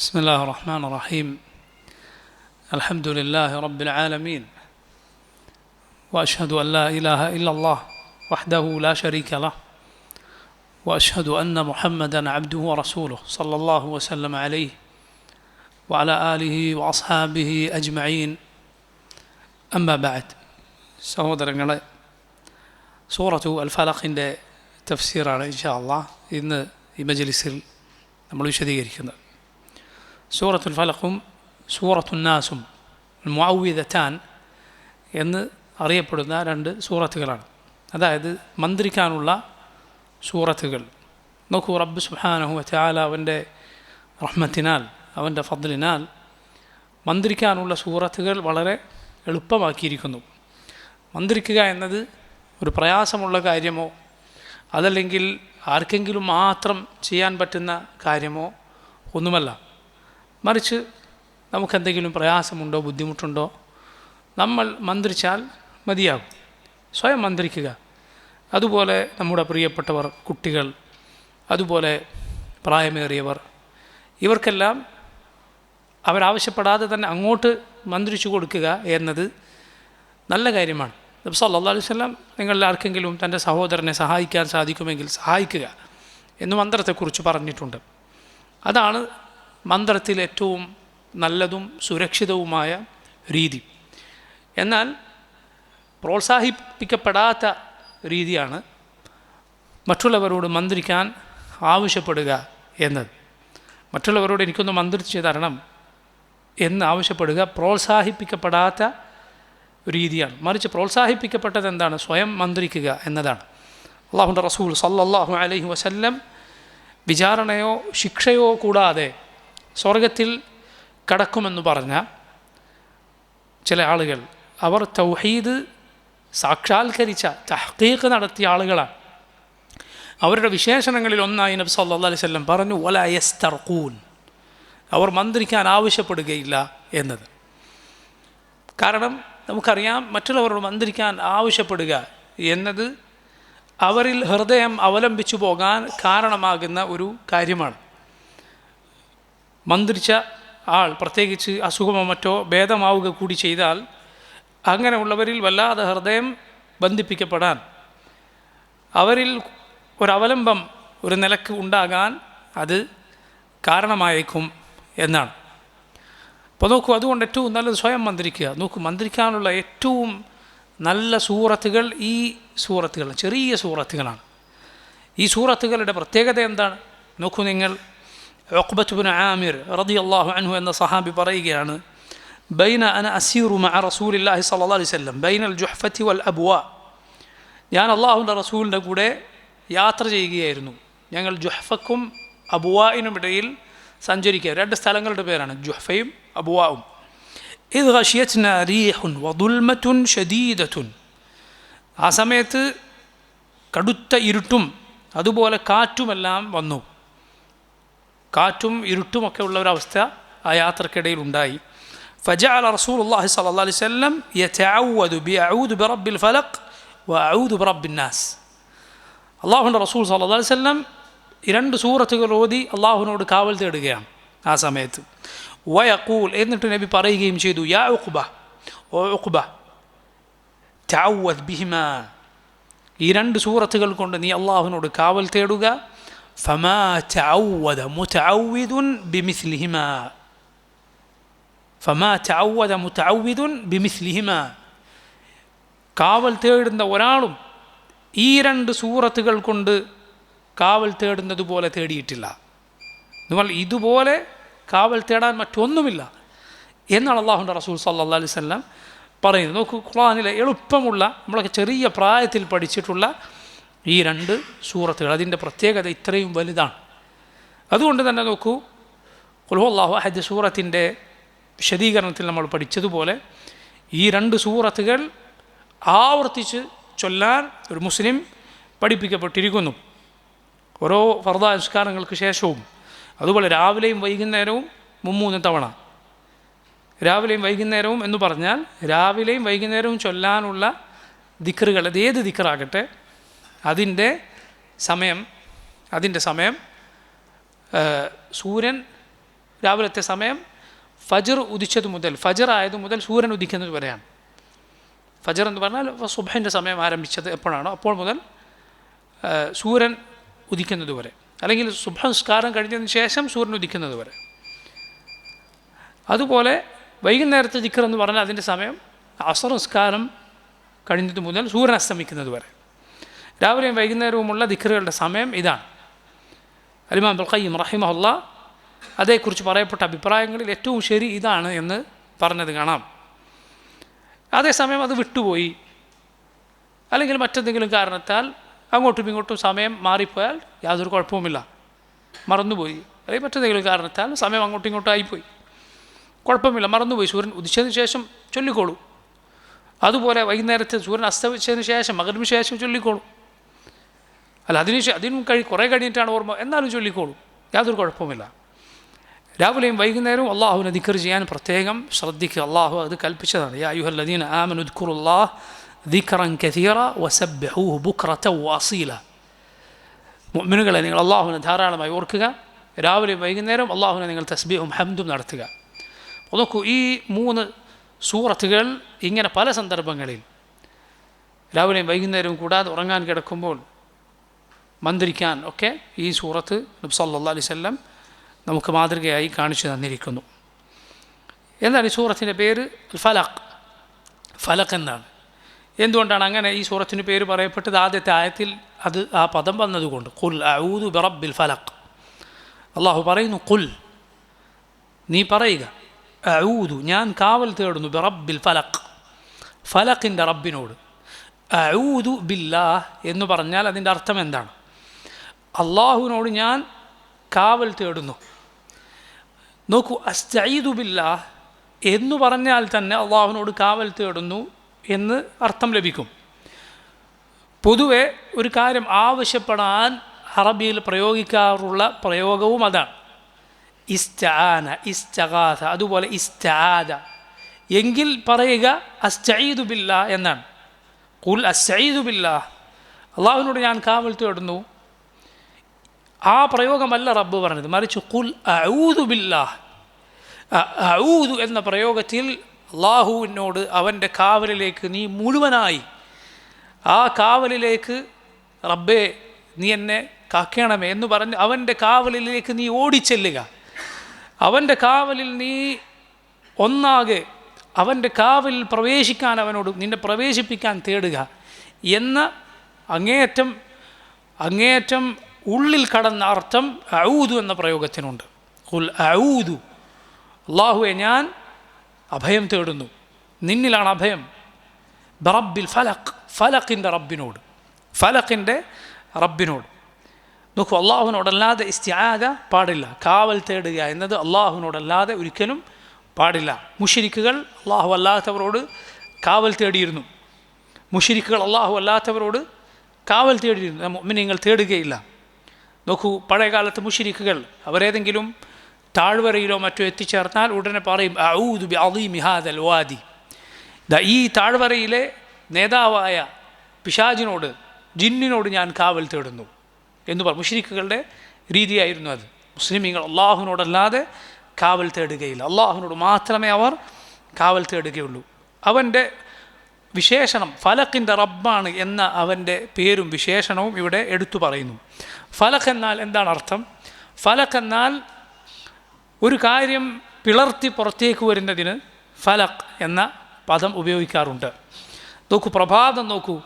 بسم الله الرحمن الرحيم الحمد لله رب العالمين وأشهد أن لا إله إلا الله وحده لا شريك له وأشهد أن محمدا عبده ورسوله صلى الله وسلم عليه وعلى آله وأصحابه أجمعين أما بعد സഹോദരങ്ങളെ സൂറത്തു അൽ ഫലഖിൻ്റെ തഫ്സീറാണ് ഇൻഷാ അല്ലാഹ് ഇന്ന് ഈ മജ്ലിസിൽ നമ്മൾ വിശദീകരിക്കുന്നത്. സൂറത്തുൽ ഫലഖും സൂറത്തുൻ നാസും മുഅവ്വിദതാൻ എന്ന് അറിയപ്പെടുന്ന രണ്ട് സൂറത്തുകളാണ്. അതായത് മന്ത്രിക്കാനുള്ള സൂറത്തുകൾ. നോക്കൂ, റബ്ബ് സുബ്ഹാനഹു വ തആല അവൻ്റെ റഹ്മത്തിനാൽ അവൻ്റെ ഫദ്ലിനാൽ മന്ത്രിക്കാനുള്ള സൂറത്തുകൾ വളരെ എളുപ്പമാക്കിയിരിക്കുന്നു. മന്ത്രിക്കുക എന്നത് ഒരു പ്രയാസമുള്ള കാര്യമോ അതല്ലെങ്കിൽ ആർക്കെങ്കിലും മാത്രം ചെയ്യാൻ പറ്റുന്ന കാര്യമോ ഒന്നുമല്ല. മറിച്ച് നമുക്കെന്തെങ്കിലും പ്രയാസമുണ്ടോ ബുദ്ധിമുട്ടുണ്ടോ നമ്മൾ മന്ത്രിച്ചാൽ മതിയാകും. സ്വയം മന്ത്രിക്കുക. അതുപോലെ നമ്മുടെ പ്രിയപ്പെട്ടവർ, കുട്ടികൾ, അതുപോലെ പ്രായമേറിയവർ, ഇവർക്കെല്ലാം അവരാവശ്യപ്പെടാതെ തന്നെ അങ്ങോട്ട് മന്ത്രിച്ചു കൊടുക്കുക എന്നത് നല്ല കാര്യമാണ്. നബി സല്ലല്ലാഹു അലൈഹി വസല്ലം നിങ്ങളിൽ ആർക്കെങ്കിലും തൻ്റെ സഹോദരനെ സഹായിക്കാൻ സാധിക്കുമെങ്കിൽ സഹായിക്കുക എന്ന് മന്ത്രത്തെക്കുറിച്ച് പറഞ്ഞിട്ടുണ്ട്. അതാണ് മന്ത്രത്തിൽ ഏറ്റവും നല്ലതും സുരക്ഷിതവുമായ രീതി. എന്നാൽ പ്രോത്സാഹിപ്പിക്കപ്പെടാത്ത രീതിയാണ് മറ്റുള്ളവരോട് മന്ത്രിക്കാൻ ആവശ്യപ്പെടുക എന്നത്. മറ്റുള്ളവരോട് എനിക്കൊന്ന് മന്ത്രിച്ച് തരണം എന്ന് ആവശ്യപ്പെടുക പ്രോത്സാഹിപ്പിക്കപ്പെടാത്ത രീതിയാണ്. മറിച്ച് പ്രോത്സാഹിപ്പിക്കപ്പെട്ടത് എന്താണ്? സ്വയം മന്ത്രിക്കുക എന്നതാണ്. അല്ലാഹുവിൻ്റെ റസൂൽ സല്ലല്ലാഹു അലൈഹി വസല്ലം വിചാരണയോ ശിക്ഷയോ കൂടാതെ സ്വർഗത്തിൽ കടക്കുമെന്ന് പറഞ്ഞ ചില ആളുകൾ, അവർ തൗഹീദ് സാക്ഷാത്കരിച്ച തഹ്ഖീഖ് നടത്തിയ ആളുകളാണ്. അവരുടെ വിശേഷണങ്ങളിൽ ഒന്നായി നബി സല്ലല്ലാഹു അലൈഹി വസല്ലം പറഞ്ഞു, വലാ യസ്തർഖൂൻ, അവർ മന്ത്രിക്കാൻ ആവശ്യപ്പെടുകയില്ല എന്നത്. കാരണം നമുക്കറിയാം, മറ്റുള്ളവരോട് മന്ത്രിക്കാൻ ആവശ്യപ്പെടുക എന്നത് അവരിൽ ഹൃദയം അവലംബിച്ചു പോകാൻ കാരണമാകുന്ന ഒരു കാര്യമാണ്. മന്ത്രിച്ച ആൾ പ്രത്യേകിച്ച് അസുഖമോ മറ്റോ ഭേദമാവുക കൂടി ചെയ്താൽ അങ്ങനെയുള്ളവരിൽ വല്ലാതെ ഹൃദയം ബന്ധിപ്പിക്കപ്പെടാൻ, അവരിൽ ഒരവലംബം ഒരു നിലക്ക് ഉണ്ടാകാൻ അത് കാരണമായേക്കും എന്നാണ്. അപ്പോൾ നോക്കൂ, അതുകൊണ്ട് ഏറ്റവും നല്ലത് സ്വയം മന്ത്രിക്കുക. നോക്കൂ, മന്ത്രിക്കാനുള്ള ഏറ്റവും നല്ല സൂറത്തുകൾ ഈ സൂറത്തുകൾ, ചെറിയ സൂറത്തുകളാണ്. ഈ സൂറത്തുകളുടെ പ്രത്യേകത എന്താണ്? നോക്കൂ നിങ്ങൾ, ഉഖ്ബത്ത് ഇബ്നു ആമിർ റളിയല്ലാഹു അൻഹു എന്ന സഹാബി പറയുകയാണ്, ബൈന അന അസീറു മഅ റസൂലില്ലാഹി സ്വല്ലല്ലാഹു അലൈഹി വസല്ലം ബൈനൽ ജുഹ്ഫത്തി വൽ അബ്വാ, ഞാൻ അല്ലാഹുവിൻ്റെ റസൂലിൻ്റെ കൂടെ യാത്ര ചെയ്യുകയായിരുന്നു. ഞങ്ങൾ ജുഹ്ഫക്കും അബ്വാഇനും ഇടയിൽ സഞ്ചരിക്കുക. രണ്ട് സ്ഥലങ്ങളുടെ പേരാണ് ജുഹ്ഫയും അബ്വാഉം. ഇദ് ഗശിയത്നാ റീഹുൻ വദുൽമത്തുൻ ശദീദത്തുൻ, ആ സമയത്ത് കടുത്ത ഇരുട്ടും അതുപോലെ കാറ്റുമെല്ലാം വന്നു. കാറ്റും ഇരുട്ടുമൊക്കെ ഉള്ള ഒരവസ്ഥ ആ യാത്രക്കിടയിൽ ഉണ്ടായി. ഫജഅല റസൂലുള്ളാഹി സ്വല്ലല്ലാഹു അലൈഹി വസല്ലം യതഅവദു ബിഅഊദു ബിറബ്ബിൽ ഫലഖ് വഅഊദു ബിറബ്ബിൻ നാസ്. അല്ലാഹുവിൻ്റെ റസൂൽ സ്വല്ലല്ലാഹു അലൈഹി വസല്ലം ഈ രണ്ട് സൂറത്തുകൾ ഓതി അള്ളാഹുവിനോട് കാവൽ തേടുകയാണ് ആ സമയത്ത്. വയഖൂൽ, എന്നിട്ട് നബി പറയുകയും ചെയ്തു, യാ ഉഖ്ബ, ഓ ഉഖ്ബ, തഅവദ് ബിഹിമാ, ഈ രണ്ട് സൂറത്തുകൾ കൊണ്ട് നീ അള്ളാഹുവിനോട് കാവൽ തേടുക. ഫമാ തഅവദ മുതഅവ്വിദുൻ ബിമിസ്ലിഹിമാ, ഫമാ തഅവദ മുതഅവ്വിദുൻ ബിമിസ്ലിഹിമാ, കാവൽ തേടുന്ന ഒരാളും ഈ രണ്ട് സൂറത്തുകൾ കൊണ്ട് കാവൽ തേടുന്നത് പോലെ തേടിയിട്ടില്ല. നിങ്ങൾ ഇതുപോലെ കാവൽ തേടാൻ മറ്റൊന്നുമില്ല എന്നാണ് അല്ലാഹുവിൻ്റെ റസൂൽ സല്ലല്ലാഹു അലൈഹി വസല്ലം പറയുന്നത്. നോക്കൂ, ഖുർആനിലെ എളുപ്പമുള്ള, നമ്മളൊക്കെ ചെറിയ പ്രായത്തിൽ പഠിച്ചിട്ടുള്ള ഈ രണ്ട് സൂറത്തുകൾ, അതിൻ്റെ പ്രത്യേകത ഇത്രയും വലുതാണ്. അതുകൊണ്ട് തന്നെ നോക്കൂ, ഖുൽ ഹുവല്ലാഹു അഹദ് സൂറത്തിൻ്റെ വിശദീകരണത്തിൽ നമ്മൾ പഠിച്ചതുപോലെ ഈ രണ്ട് സൂറത്തുകൾ ആവർത്തിച്ച് ചൊല്ലാൻ ഒരു മുസ്ലിം പഠിപ്പിക്കപ്പെട്ടിരിക്കുന്നു. ഓരോ ഫർദ നിസ്കാരങ്ങൾക്ക് ശേഷവും, അതുപോലെ രാവിലെയും വൈകുന്നേരവും 3 തവണ. രാവിലെയും വൈകുന്നേരവും എന്ന് പറഞ്ഞാൽ രാവിലെയും വൈകുന്നേരവും ചൊല്ലാനുള്ള ദിക്റുകൾ, അത് ഏത് ദിക്റാകട്ടെ, അതിൻ്റെ സമയം സൂര്യൻ രാവിലത്തെ സമയം ഫജർ ഉദിച്ചത് മുതൽ, ഫജർ ആയത് മുതൽ സൂര്യൻ ഉദിക്കുന്നത് വരെയാണ്. ഫജർ എന്ന് പറഞ്ഞാൽ സുബ്ഹിൻ്റെ സമയം ആരംഭിച്ചത് എപ്പോഴാണോ അപ്പോൾ മുതൽ സൂര്യൻ ഉദിക്കുന്നത് വരെ, അല്ലെങ്കിൽ സുബ്ഹ് നിസ്കാരം കഴിഞ്ഞതിന് ശേഷം സൂര്യൻ ഉദിക്കുന്നത് വരെ. അതുപോലെ വൈകുന്നേരത്തെ ദിക്ർ എന്ന് പറഞ്ഞാൽ അതിൻ്റെ സമയം അസർ നിസ്കാരം കഴിഞ്ഞത് മുതൽ സൂര്യൻ അസ്തമിക്കുന്നത് വരെ. രാവിലെയും വൈകുന്നേരവുമുള്ള ദിക്റുകളുടെ സമയം ഇതാണ്. ഇമാം ഇബ്നുൽ ഖയ്യിം റഹിമഹുല്ലാ അതേക്കുറിച്ച് പറയപ്പെട്ട അഭിപ്രായങ്ങളിൽ ഏറ്റവും ശരി ഇതാണ് എന്ന് പറഞ്ഞത് കാണാം. അതേസമയം അത് വിട്ടുപോയി, അല്ലെങ്കിൽ മറ്റെന്തെങ്കിലും കാരണത്താൽ അങ്ങോട്ടും ഇങ്ങോട്ടും സമയം മാറിപ്പോയാൽ യാതൊരു കുഴപ്പവുമില്ല. മറന്നുപോയി, അല്ലെങ്കിൽ മറ്റെന്തെങ്കിലും കാരണത്താൽ സമയം അങ്ങോട്ടും ഇങ്ങോട്ടും ആയിപ്പോയി, കുഴപ്പമില്ല, മറന്നുപോയി. സൂര്യൻ ഉദിച്ചതിന് ശേഷം ചൊല്ലിക്കോളൂ. അതുപോലെ വൈകുന്നേരത്തെ സൂര്യൻ അസ്തമിച്ചതിന് ശേഷം മഗ്‌രിബിന് ശേഷം ചൊല്ലിക്കോളൂ. അല്ല, അതിനും കുറേ കഴിഞ്ഞിട്ടാണ് ഓർമ്മ, എന്നാലും ചൊല്ലിക്കോളൂ, യാതൊരു കുഴപ്പവുമില്ല. രാവിലെയും വൈകുന്നേരവും അള്ളാഹുവിനെ ദിക്ർ ചെയ്യാൻ പ്രത്യേകം ശ്രദ്ധിക്കുക. അള്ളാഹു അത് കൽപ്പിച്ചതാണ്. യാ അയ്യുഹല്ലദീന ആമനു ഉദ്കുറുല്ലാഹ ദിക്റൻ കസീറ വസബ്ബിഹൂഹു ബുക്റതൻ വഅസീല. മുഅ്മിനുകളെ, നിങ്ങൾ അള്ളാഹുവിനെ ധാരാളമായി ഓർക്കുക, രാവിലെയും വൈകുന്നേരം അള്ളാഹുവിനെ നിങ്ങൾ തസ്ബീഹും ഹംദും നടത്തുക. നോക്കൂ, ഈ 3 സൂറത്തുകൾ ഇങ്ങനെ പല സന്ദർഭങ്ങളിൽ രാവിലെയും വൈകുന്നേരവും കൂടാതെ ഉറങ്ങാൻ കിടക്കുമ്പോൾ മന്ത്രിക്കാൻ ഒക്കെ ഈ സൂറത്ത് നബി സല്ലല്ലാഹു അലൈഹി വസല്ലം നമുക്ക് മാതൃകയായി കാണിച്ചു തന്നിരിക്കുന്നു. എന്താണ് ഈ സൂറത്തിൻ്റെ പേര്? ഫലഖ് എന്നാണ്. എന്തുകൊണ്ടാണ് അങ്ങനെ ഈ സൂറത്തിന് പേര് പറയപ്പെട്ടത്? ആദ്യത്തെ ആയത്തിൽ ആ പദം വന്നതുകൊണ്ട്. ഖുൽ അഊദു ബിറബ്ബിൽ ഫലഖ്. അള്ളാഹു പറയുന്നു, ഖുൽ, നീ പറയുക, അഊദു, ഞാൻ കാവൽ തേടുന്നു, ബിറബ്ബിൽ ഫലഖ്, ഫലഖിൻ്റെ റബ്ബിനോട്. അഊദു ബില്ലാഹ് എന്ന് പറഞ്ഞാൽ അതിൻ്റെ അർത്ഥം എന്താണ്? അള്ളാഹുവിനോട് ഞാൻ കാവൽ തേടുന്നു. നോക്കൂ, അസ്തഈദു ബില്ലാഹ് എന്ന് പറഞ്ഞാൽ തന്നെ അള്ളാഹുവിനോട് കാവൽ തേടുന്നു എന്ന് അർത്ഥം ലഭിക്കും. പൊതുവെ ഒരു കാര്യം ആവശ്യപ്പെടാൻ അറബിയിൽ പ്രയോഗിക്കാറുള്ള പ്രയോഗവും അതാണ്. ഇസ്തആന, ഇസ്തഗാഥ, അതുപോലെ ഇസ്തആദ. എങ്കിൽ പറയുക അസ്തഈദു ബില്ലാഹ് എന്നാണ്. ഖുൽ അസ്തഈദു ബില്ലാഹ്, അള്ളാഹുവിനോട് ഞാൻ കാവൽ തേടുന്നു. ആ പ്രയോഗമല്ല റബ്ബ് പറഞ്ഞത്, മറിച്ച് ഖുൽ അഊദു ബില്ലാഹ്. അഊദു എന്ന പ്രയോഗത്തിൽ അള്ളാഹുവിനോട്, അവൻ്റെ കാവലിലേക്ക് നീ മുഴുവനായി, ആ കാവലിലേക്ക് റബ്ബേ നീ എന്നെ കാക്കണമേ എന്ന് പറഞ്ഞ് അവൻ്റെ കാവലിലേക്ക് നീ ഓടിച്ചെല്ലുക. അവൻ്റെ കാവലിൽ നീ ഒന്നാകെ, അവൻ്റെ കാവലിൽ പ്രവേശിക്കാൻ അവനോട് നിന്നെ പ്രവേശിപ്പിക്കാൻ തേടുക എന്ന അങ്ങേയറ്റം ഉള്ളിൽ കടന്ന അർത്ഥം അഊദു എന്ന പ്രയോഗത്തിനുണ്ട്. ഖുൽ അഊദു, അല്ലാഹുവേ ഞാൻ അഭയം തേടുന്നു, നിന്നിലാണ് അഭയം. ബറബ്ബിൽ ഫലഖ്, ഫലഖിൻ്റെ റബ്ബിനോട്, ഫലഖിൻ്റെ റബ്ബിനോട്. നോക്കൂ, അള്ളാഹുവിനോടല്ലാതെ ഇസ്തിആദ പാടില്ല. കാവൽ തേടുക എന്നത് അള്ളാഹുവിനോടല്ലാതെ ഒരിക്കലും പാടില്ല. മുശ്രിക്കുകൾ അള്ളാഹു അല്ലാത്തവരോട് കാവൽ തേടിയിരുന്നു. മുശ്രിക്കുകൾ അള്ളാഹു അല്ലാത്തവരോട് കാവൽ തേടിയിരുന്നു. മുഅ്മിനീങ്ങൾ തേടുകയില്ല. നോക്കൂ, പഴയകാലത്ത് മുശ്രിക്കുകൾ അവരേതെങ്കിലും താഴ്വരയിലോ മറ്റോ എത്തിച്ചേർന്നാൽ ഉടനെ പറയും അഊദു ബിഅളീമി ഹാദൽ വാദി. ഈ താഴ്വരയിലെ നേതാവായ പിശാചിനോട്, ജിന്നിനോട് ഞാൻ കാവൽ തേടുന്നു എന്ന് പറയും. മുശ്രിക്കുകളുടെ രീതിയായിരുന്നു അത്. മുസ്ലിമീങ്ങൾ അള്ളാഹുവിനോടല്ലാതെ കാവൽ തേടുകയില്ല. അള്ളാഹുവിനോട് മാത്രമേ അവർ കാവൽ തേടുകയുള്ളൂ. അവൻ്റെ വിശേഷണം ഫലഖിൻ്റെ റബ്ബാണ് എന്ന അവൻ്റെ പേരും വിശേഷണവും ഇവിടെ എടുത്തു പറയുന്നു. ഫലഖ് എന്നാൽ എന്താണ് അർത്ഥം? ഫലഖ് എന്നാൽ ഒരു കാര്യം പിളർത്തി പുറത്തേക്ക് വരുന്നതിന് ഫലഖ് എന്ന പദം ഉപയോഗിക്കാറുണ്ട്. നോക്കൂ, പ്രഭാതം നോക്കൂ,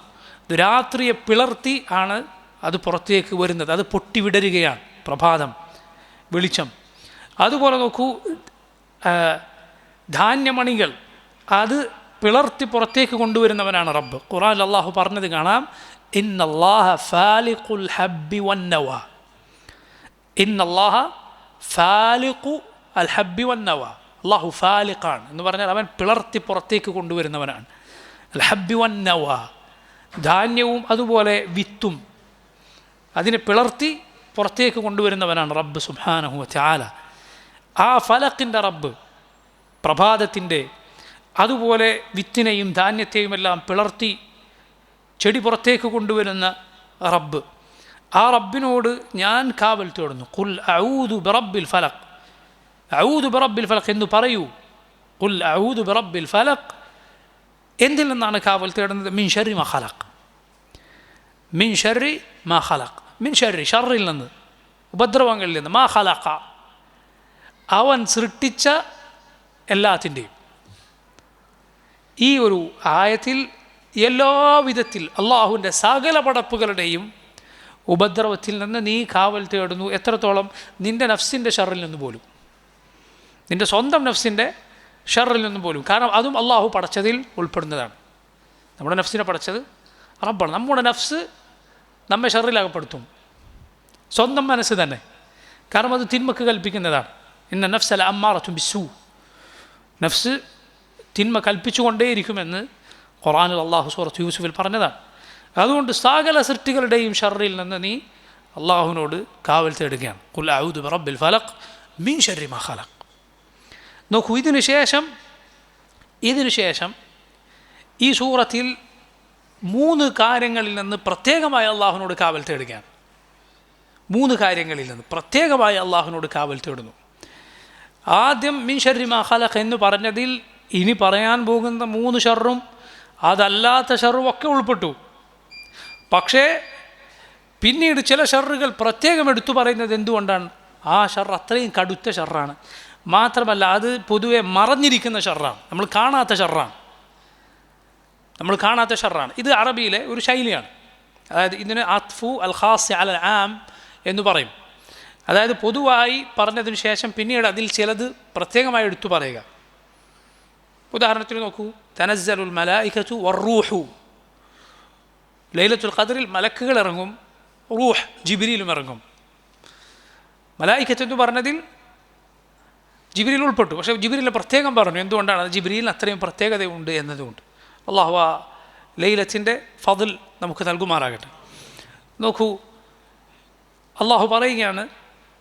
രാത്രിയെ പിളർത്തി ആണ് അത് പുറത്തേക്ക് വരുന്നത്, അത് പൊട്ടിവിടരുകയാണ് പ്രഭാതം, വെളിച്ചം. അതുപോലെ നോക്കൂ, ധാന്യമണികൾ അത് പിളർത്തി പുറത്തേക്ക് കൊണ്ടുവരുന്നവനാണ് റബ്ബ്. ഖുർആനിൽ അള്ളാഹു പറഞ്ഞത് കാണാം, ഇന്നല്ലാഹ ഫാലിഖുൽ ഹബ്ബി വന്നവ. ഇന്നല്ലാഹ ഫാലിഖു അൽ ഹബ്ബി വന്നവ. അള്ളാഹു ഫാലിഖാണ് എന്ന് പറഞ്ഞാൽ അവൻ പിളർത്തി പുറത്തേക്ക് കൊണ്ടുവരുന്നവനാണ്. അൽ ഹബ്ബി വന്നവ, ധാന്യവും അതുപോലെ വിത്തും അതിനെ പിളർത്തി പുറത്തേക്ക് കൊണ്ടുവരുന്നവനാണ് റബ്ബ് സുബ്ഹാനഹു വ തആല. ആ ഫലഖിൻ്റെ റബ്ബ്, പ്രഭാതത്തിൻ്റെ, അതുപോലെ വിത്തിനെയും ധാന്യത്തെയും എല്ലാം പിളർത്തി ചെടി പുറത്തേക്ക് കൊണ്ടുവരുന്ന റബ്ബ്, ആ റബ്ബിനോട് ഞാൻ കാവൽ തേടുന്നു. ഖുൽ അഊദു ബിറബ്ബിൽ ഫലഖ്, അഊദു ബിറബ്ബിൽ ഫലഖ് എന്ന് പറയൂ. ഖുൽ അഊദു ബിറബ്ബിൽ ഫലഖ്, എന്തിൽ നിന്നാണ് കാവൽ തേടുന്നത്? മിൻ ശർരി മാ ഖലഖ്, മിൻ ശർരി മാ ഖലഖ്, മിൻ ശർരി ഷർറിൽ നിന്ന്, ഉപദ്രവങ്ങളിൽ നിന്ന്, മാ ഖലഖ അവൻ സൃഷ്ടിച്ച എല്ലാത്തിൻ്റെയും. ഈ ഒരു ആയത്തിൽ എല്ലാ വിധത്തിൽ അള്ളാഹുവിൻ്റെ സകല പടപ്പുകളുടെയും ഉപദ്രവത്തിൽ നിന്ന് നീ കാവൽ തേടുന്നു. എത്രത്തോളം? നിൻ്റെ നഫ്സിൻ്റെ ഷർറിൽ നിന്ന് പോലും, നിൻ്റെ സ്വന്തം നഫ്സിൻ്റെ ഷർറിൽ നിന്ന് പോലും. കാരണം അതും അള്ളാഹു പടച്ചതിൽ ഉൾപ്പെടുന്നതാണ്. നമ്മുടെ നഫ്സിനെ പടച്ചത് റബ്ബാണ്. നമ്മുടെ നഫ്സ് നമ്മെ ഷർറിലകപ്പെടുത്തും, സ്വന്തം മനസ്സ് തന്നെ. കാരണം അത് തിന്മക്ക് കൽപ്പിക്കുന്നതാണ്. ഇന്ന നഫ്സല അമ്മാറത്തും ബിസ്സൂ, നഫ്സ് തിന്മ കൽപ്പിച്ചുകൊണ്ടേയിരിക്കുമെന്ന് ഖുർആനിൽ അള്ളാഹു സൂറത്ത് യൂസുഫിൽ പറഞ്ഞതാണ്. അതുകൊണ്ട് സകല സൃഷ്ടികളുടെയും ഷർറിൽ നിന്ന് നീ അള്ളാഹുവിനോട് കാവൽ തേടുകയാണ്. ഖുൽ അഊദു ബിറബ്ബിൽ ഫലഖ് മിൻ ശർരി മാ ഖലഖ്. നോക്കൂ, ഇതിനു ശേഷം ഈ സൂറത്തിൽ 3 കാര്യങ്ങളിൽ നിന്ന് പ്രത്യേകമായി അള്ളാഹുവിനോട് കാവൽ തേടുകയാണ്. 3 കാര്യങ്ങളിൽ നിന്ന് പ്രത്യേകമായി അള്ളാഹുവിനോട് കാവൽ തേടുന്നു. ആദ്യം മിൻ ശർരി മാ ഖലഖ് എന്ന് പറഞ്ഞതിൽ ഇനി പറയാൻ പോകുന്ന 3 ഷർറും അതല്ലാത്ത ഷർറും ഒക്കെ ഉൾപ്പെട്ടു. പക്ഷേ പിന്നീട് ചില ഷർറുകൾ പ്രത്യേകം എടുത്തു പറയുന്നത് എന്തുകൊണ്ടാണ്? ആ ഷർ അത്രയും കടുത്ത ഷർറാണ്. മാത്രമല്ല അത് പൊതുവെ മറഞ്ഞിരിക്കുന്ന ഷർറാണ്, നമ്മൾ കാണാത്ത ഷർറാണ്. ഇത് അറബിയിലെ ഒരു ശൈലിയാണ്. അതായത് ഇതിന് അത്ഫു അൽ ഖാസ് അൽ ആം എന്ന് പറയും. അതായത് പൊതുവായി പറഞ്ഞതിന് ശേഷം പിന്നീട് അതിൽ ചിലത് പ്രത്യേകമായി എടുത്തു പറയുക. ഉദാഹരണത്തിന് നോക്കൂ, തനസ്സലുൽ മലായികതു വറൂഹു, ലൈലത്തുൽ ഖദ്റിൽ മലക്കുകൾ ഇറങ്ങും, റൂഹ് ജിബ്രീലും ഇറങ്ങും. മലായികത്ത് എന്ന് പറഞ്ഞതിൽ ജിബ്രീൽ ഉൾപ്പെട്ടു. പക്ഷേ ജിബ്രീലിനെ പ്രത്യേകം പറഞ്ഞു. എന്തുകൊണ്ടാണ്? അത് ജിബ്രീലിന് അത്രയും പ്രത്യേകതയുണ്ട് എന്നതുകൊണ്ട്. അള്ളാഹു ആ ലൈലത്തിൻ്റെ ഫضൽ നമുക്ക് നൽകുമാറാകട്ടെ. നോക്കൂ, അള്ളാഹു പറയുകയാണ്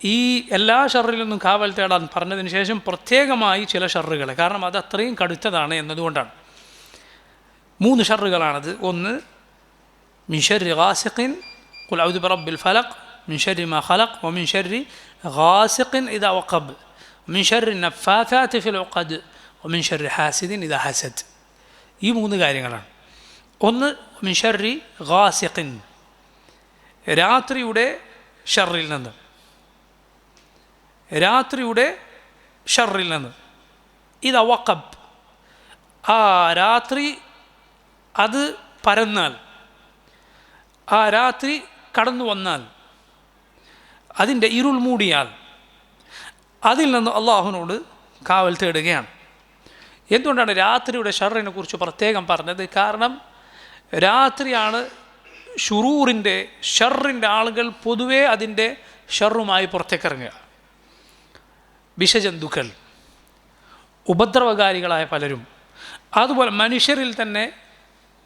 ഈ എല്ലാ ഷർറിൽ നിന്നും കാവൽ തേടാൻ പറഞ്ഞതിന് ശേഷം പ്രത്യേകമായി ചില ഷർറുകളെ, കാരണം അത് അത്രയും കടുത്തതാണ് എന്നതുകൊണ്ടാണ്. 3 ഷർറുകളാണത്. ഒന്ന് മിൻ ശർരി ഗാസിഖിൻ, ഖുൽ അഊദു ബിറബ്ബിൽ ഫലഖ്, മിൻ ശർരി മാ ഖലഖ്, വമിൻ ശർരി ഗാസിഖിൻ ഇദാ വഖബ്, മിൻ ശർരി നഫ്ഫാഥാതി ഫിൽ ഉഖദ്, വമിൻ ശർരി ഹാസിദിൻ ഇദാ ഹസദ്. ഈ 3 കാര്യങ്ങളാണ്. ഒന്ന് മിൻ ശർരി ഗാസിഖിൻ, രാത്രിയുടെ ഷർറിൽ നിന്ന്, ഇദാ വഖബ്, ആ രാത്രി അത് പരന്നാൽ, ആ രാത്രി കടന്നു വന്നാൽ, അതിൻ്റെ ഇരുൾ മൂടിയാൽ, അതിൽ നിന്ന് അള്ളാഹുവിനോട് കാവൽ തേടുകയാണ്. എന്തുകൊണ്ടാണ് രാത്രിയുടെ ഷർറിനെ കുറിച്ച് പ്രത്യേകം പറഞ്ഞത്? കാരണം രാത്രിയാണ് ഷുറൂറിൻ്റെ ഷർറിൻ്റെ ആളുകൾ പൊതുവേ അതിൻ്റെ ഷർറുമായി പുറത്തേക്കിറങ്ങുക. വിഷജന്തുക്കൾ, ഉപദ്രവകാരികളായ പലരും, അതുപോലെ മനുഷ്യരിൽ തന്നെ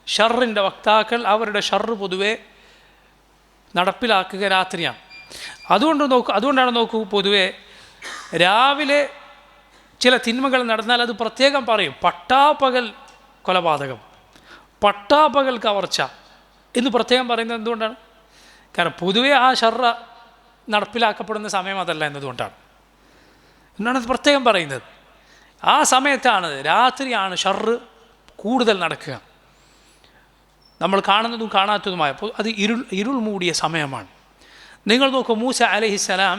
ഷർറിൻ്റെ വക്താക്കൾ അവരുടെ ഷർറ് പൊതുവെ നടപ്പിലാക്കുക രാത്രിയാണ്. അതുകൊണ്ടാണ് നോക്കൂ, പൊതുവെ രാവിലെ ചില തിന്മകൾ നടന്നാൽ അത് പ്രത്യേകം പറയും. പട്ടാപ്പകൽ കൊലപാതകം, പട്ടാപ്പകൽ കവർച്ച എന്ന് പ്രത്യേകം പറയുന്നത് എന്തുകൊണ്ടാണ്? കാരണം പൊതുവെ ആ ഷർറ നടപ്പിലാക്കപ്പെടുന്ന സമയം അതല്ല എന്നതുകൊണ്ടാണ്. എന്നാണ് അത് പ്രത്യേകം പറയുന്നത്. ആ സമയത്താണ്, രാത്രിയാണ് ഷർറ് കൂടുതൽ നടക്കുക. നമ്മൾ കാണുന്നതും കാണാത്തതുമായ അത് ഇരുൾ മൂടിയ സമയമാണ്. നിങ്ങൾ നോക്കൂ, മൂസ അലൈഹിസ്സലാം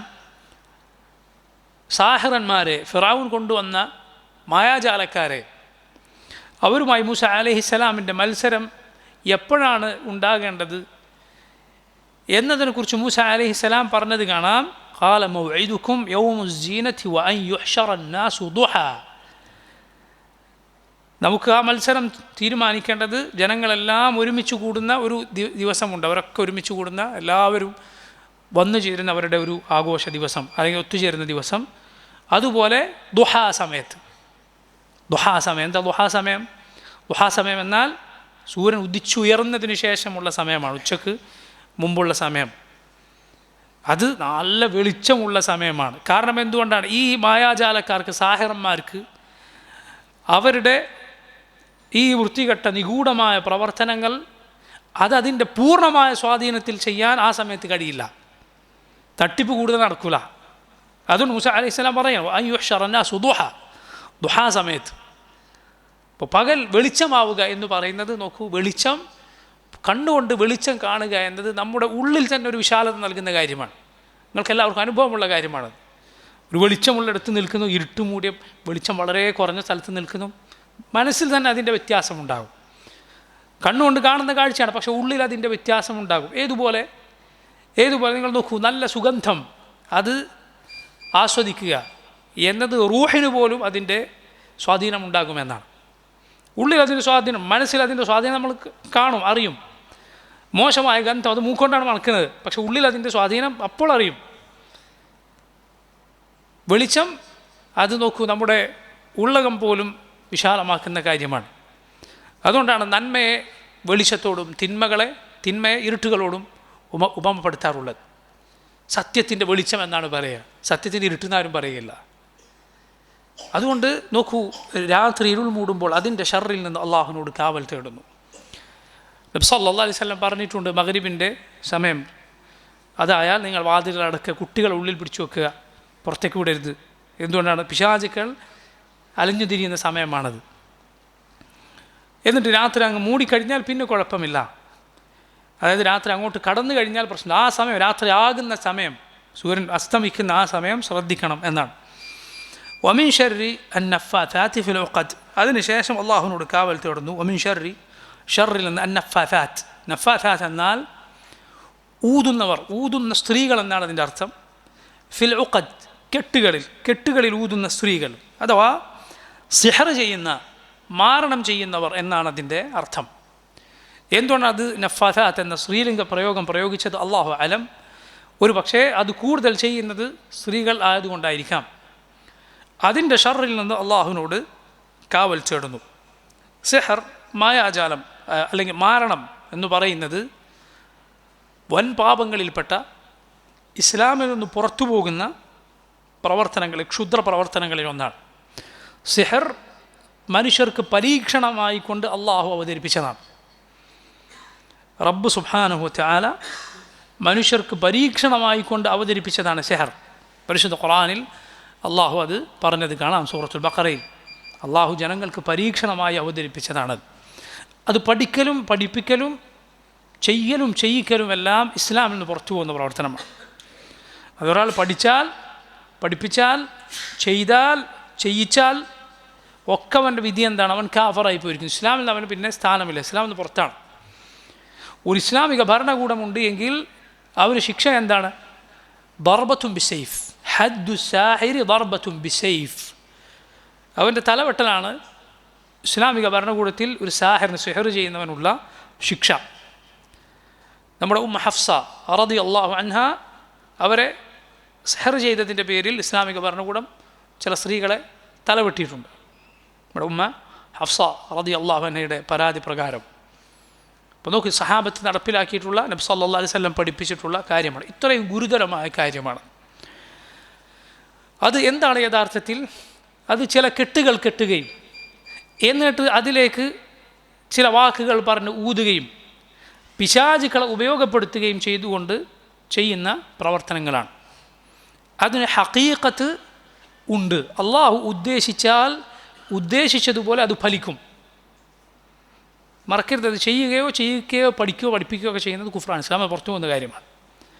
സാഹിറന്മാരെ, ഫിറഔൻ കൊണ്ടുവന്ന മായാജാലക്കാരെ, അവരുമായി മൂസ അലൈഹിസ്സലാമിൻ്റെ മത്സരം എപ്പോഴാണ് ഉണ്ടാകേണ്ടത് എന്നതിനെക്കുറിച്ച് മൂസ അലൈഹിസ്സലാം പറഞ്ഞത് കാണാം. ഖാല മൗഇദുക്കും യൗമുസ് സീനത്തി വഅൻ യുഹ്ശറ അന്നാസു ദുഹാ. നമുക്ക് ആ മത്സരം തീരുമാനിക്കേണ്ടത് ജനങ്ങളെല്ലാം ഒരുമിച്ച് കൂടുന്ന ഒരു ദിവസമുണ്ട്. അവരൊക്കെ ഒരുമിച്ച് കൂടുന്ന, എല്ലാവരും വന്നു ചേരുന്ന അവരുടെ ഒരു ആഘോഷ ദിവസം അല്ലെങ്കിൽ ഒത്തുചേരുന്ന ദിവസം. അതുപോലെ ദുഹാ സമയത്ത്, എന്താ ദുഹാ സമയം എന്നാൽ സൂര്യൻ ഉദിച്ചുയർന്നതിന് ശേഷമുള്ള സമയമാണ്, ഉച്ചക്ക് മുമ്പുള്ള സമയം. അത് നല്ല വെളിച്ചമുള്ള സമയമാണ്. കാരണം എന്തുകൊണ്ടാണ്? ഈ മായാജാലക്കാർക്ക്, സാഹിറന്മാർക്ക് അവരുടെ ഈ വൃത്തികെട്ട നിഗൂഢമായ പ്രവർത്തനങ്ങൾ അതിൻ്റെ പൂർണ്ണമായ സ്വാധീനത്തിൽ ചെയ്യാൻ ആ സമയത്ത് കഴിയില്ല. തട്ടിപ്പ് കൂടുതൽ നടക്കില്ല. അതുകൊണ്ട് മൂസ അലൈഹിസ്സലാം പറയാം ദുഹാ സമയത്ത്. ഇപ്പോൾ പകൽ വെളിച്ചമാവുക എന്ന് പറയുന്നത്, നോക്കൂ, വെളിച്ചം കണ്ണുകൊണ്ട് വെളിച്ചം കാണുക എന്നത് നമ്മുടെ ഉള്ളിൽ തന്നെ ഒരു വിശാലത നൽകുന്ന കാര്യമാണ്. നിങ്ങൾക്ക് എല്ലാവർക്കും അനുഭവമുള്ള കാര്യമാണ്. ഒരു വെളിച്ചമുള്ളിടത്ത് നിൽക്കുന്നു, ഇരുട്ട് മൂടിയ വെളിച്ചം വളരെ കുറഞ്ഞ സ്ഥലത്ത് നിൽക്കുന്നു, മനസ്സിൽ തന്നെ അതിൻ്റെ വ്യത്യാസമുണ്ടാകും. കണ്ണുകൊണ്ട് കാണുന്ന കാഴ്ചയാണ്, പക്ഷേ ഉള്ളിൽ അതിൻ്റെ വ്യത്യാസമുണ്ടാകും. ഏതുപോലെ നിങ്ങൾ നോക്കൂ, നല്ല സുഗന്ധം അത് ആസ്വദിക്കുക എന്നത് റൂഹിന് പോലും അതിൻ്റെ സ്വാധീനം ഉണ്ടാകുമെന്നാണ്. ഉള്ളിൽ അതിൻ്റെ സ്വാധീനം, മനസ്സിൽ അതിൻ്റെ സ്വാധീനം നമ്മൾ കാണും, അറിയും. മോശമായ ഗന്ധം അത് മൂക്കൊണ്ടാണ് മണക്കുന്നത്, പക്ഷെ ഉള്ളിൽ അതിൻ്റെ സ്വാധീനം അപ്പോൾ അറിയും. വെളിച്ചം അത് നോക്കൂ, നമ്മുടെ ഉള്ളകം പോലും വിശാലമാക്കുന്ന കാര്യമാണ്. അതുകൊണ്ടാണ് നന്മയെ വെളിച്ചത്തോടും തിന്മയെ ഇരുട്ടുകളോടും ഉപമപ്പെടുത്താറുള്ളത്. സത്യത്തിൻ്റെ വെളിച്ചം എന്നാണ് പറയുക, സത്യത്തിൻ്റെ ഇരുട്ടെന്നാരും പറയുകയില്ല. അതുകൊണ്ട് നോക്കൂ, രാത്രി ഇരുൾ മൂടുമ്പോൾ അതിൻ്റെ ഷർറിൽ നിന്ന് അള്ളാഹുവിനോട് കാവൽ തേടുന്നു. നബി സല്ലല്ലാഹു അലൈഹി വസല്ലം പറഞ്ഞിട്ടുണ്ട്, മഗ്രിബിൻ്റെ സമയം അതായാൽ നിങ്ങൾ വാതിലടക്കുക, കുട്ടികളെ ഉള്ളിൽ പിടിച്ചു വെക്കുക, പുറത്തേക്ക് വിടരുത്. എന്തുകൊണ്ടാണ്? പിശാചുക്കൾ അലഞ്ഞു തിരിയുന്ന സമയമാണത്. എന്നിട്ട് രാത്രി അങ്ങ് മൂടിക്കഴിഞ്ഞാൽ പിന്നെ കുഴപ്പമില്ല. അതായത് രാത്രി അങ്ങോട്ട് കടന്നു കഴിഞ്ഞാൽ പ്രശ്നം. ആ സമയം, രാത്രി ആകുന്ന സമയം, സൂര്യൻ അസ്തമിക്കുന്ന ആ സമയം ശ്രദ്ധിക്കണം എന്നാണ്. വമിൻ ഷർരി അന്നഫാഥാത്തി ഫിൽ ഉഖദ്, അതിനുശേഷം അള്ളാഹുവിനോട് കാവൽ തേടുന്നു. വമിൻ ഷർരി, ഷർറിൽ നിന്ന് അന്നഫാഥാത്ത്. നഫാഥാത്ത് എന്നാൽ ഊതുന്ന സ്ത്രീകൾ എന്നാണ് അതിൻ്റെ അർത്ഥം. ഫിൽ ഉഖദ്, കെട്ടുകളിൽ ഊതുന്ന സ്ത്രീകൾ, അഥവാ സിഹർ ചെയ്യുന്ന, മാരണം ചെയ്യുന്നവർ എന്നാണ് അതിൻ്റെ അർത്ഥം. എന്തുകൊണ്ടാണ് അത് നഫാഥാത്ത് എന്ന സ്ത്രീലിംഗ പ്രയോഗം പ്രയോഗിച്ചത്? അള്ളാഹു അലം. ഒരു പക്ഷേ അത് കൂടുതൽ ചെയ്യുന്നത് സ്ത്രീകൾ ആയതുകൊണ്ടായിരിക്കാം. അതിൻ്റെ ഷർറിൽ നിന്ന് അള്ളാഹുവിനോട് കാവൽ തേടുന്നു. സിഹർ, മായാജാലം അല്ലെങ്കിൽ മാരണം എന്ന് പറയുന്നത് വൻ പാപങ്ങളിൽപ്പെട്ട, ഇസ്ലാമിൽ നിന്ന് പുറത്തു പോകുന്ന പ്രവർത്തനങ്ങളിൽ, ക്ഷുദ്ര പ്രവർത്തനങ്ങളിൽ ഒന്നാണ്. സിഹർ മനുഷ്യർക്ക് പരീക്ഷണമായി കൊണ്ട് അള്ളാഹു അവതരിപ്പിച്ചതാണ്. റബ്ബ് സുബ്ഹാനഹു വ തആല മനുഷ്യർക്ക് പരീക്ഷണമായി കൊണ്ട് അവതരിപ്പിച്ചതാണ് സിഹർ. പരിശുദ്ധ ഖുർആനിൽ അള്ളാഹു അത് പറഞ്ഞത് കാണാം. സൂറത്തുൽ ബഖറയിൽ അള്ളാഹു ജനങ്ങൾക്ക് പരീക്ഷണമായി അവതരിപ്പിച്ചതാണത്. അത് പഠിക്കലും പഠിപ്പിക്കലും ചെയ്യിക്കലും എല്ലാം ഇസ്ലാമിൽ നിന്ന് പുറത്തു പോകുന്ന പ്രവർത്തനമാണ്. അതൊരാൾ പഠിപ്പിച്ചാൽ ചെയ്യിച്ചാൽ ഒക്കെ അവൻ്റെ വിധി എന്താണ്? അവൻ കാഫറായി പോയിരിക്കുന്നു. ഇസ്ലാമിൽ അവന് പിന്നെ സ്ഥാനമില്ല, ഇസ്ലാമിൽ നിന്ന് പുറത്താണ്. ഒരു ഇസ്ലാമിക ഭരണകൂടമുണ്ട് എങ്കിൽ അവന് ശിക്ഷ എന്താണ്? ദർബത്തും ബിസൈഫ്, ഹദ്ദു സാഹിരി ദർബത്തും ബിസൈഫ്. അവൻ്റെ തലവെട്ടലാണ് ഇസ്ലാമിക ഭരണകൂടത്തിൽ ഒരു സാഹിറിന്, സിഹർ ചെയ്യുന്നവനുള്ള ശിക്ഷ. നമ്മുടെ ഉമ്മ ഹഫ്സ റളിയല്ലാഹു അൻഹ, അവരെ സിഹർ ചെയ്തതിൻ്റെ പേരിൽ ഇസ്ലാമിക ഭരണകൂടം ചില സ്ത്രീകളെ തലവെട്ടിയിട്ടുണ്ട്. നമ്മുടെ ഉമ്മ ഹഫ്സ റളിയല്ലാഹു അൻഹയുടെ പരാതി പ്രകാരം. അപ്പോൾ നോക്കി, സഹാബത്ത് നടപ്പിലാക്കിയിട്ടുള്ള, നബി സല്ലല്ലാഹു അലൈഹി വസല്ലം പഠിപ്പിച്ചിട്ടുള്ള കാര്യമാണ്. ഇത്രയും ഗുരുതരമായ കാര്യമാണ്. അത് എന്താണ് യഥാർത്ഥത്തിൽ? അത് ചില കെട്ടുകൾ കെട്ടുകയും എന്നിട്ട് അതിലേക്ക് ചില വാക്കുകൾ പറഞ്ഞ് ഊതുകയും പിശാചുക്കളെ ഉപയോഗപ്പെടുത്തുകയും ചെയ്തുകൊണ്ട് ചെയ്യുന്ന പ്രവർത്തനങ്ങളാണ്. അതിന് ഹഖീഖത്ത് ഉണ്ട്. അള്ളാഹു ഉദ്ദേശിച്ചാൽ ഉദ്ദേശിച്ചതുപോലെ അത് ഫലിക്കും. മറക്കരുത്, അത് ചെയ്യുകയോ പഠിപ്പിക്കുകയോ ഒക്കെ ചെയ്യുന്നത് കുഫ്രാൻ, ഇസ്ലാമിൽ പുറത്തു പോകുന്ന കാര്യമാണ്.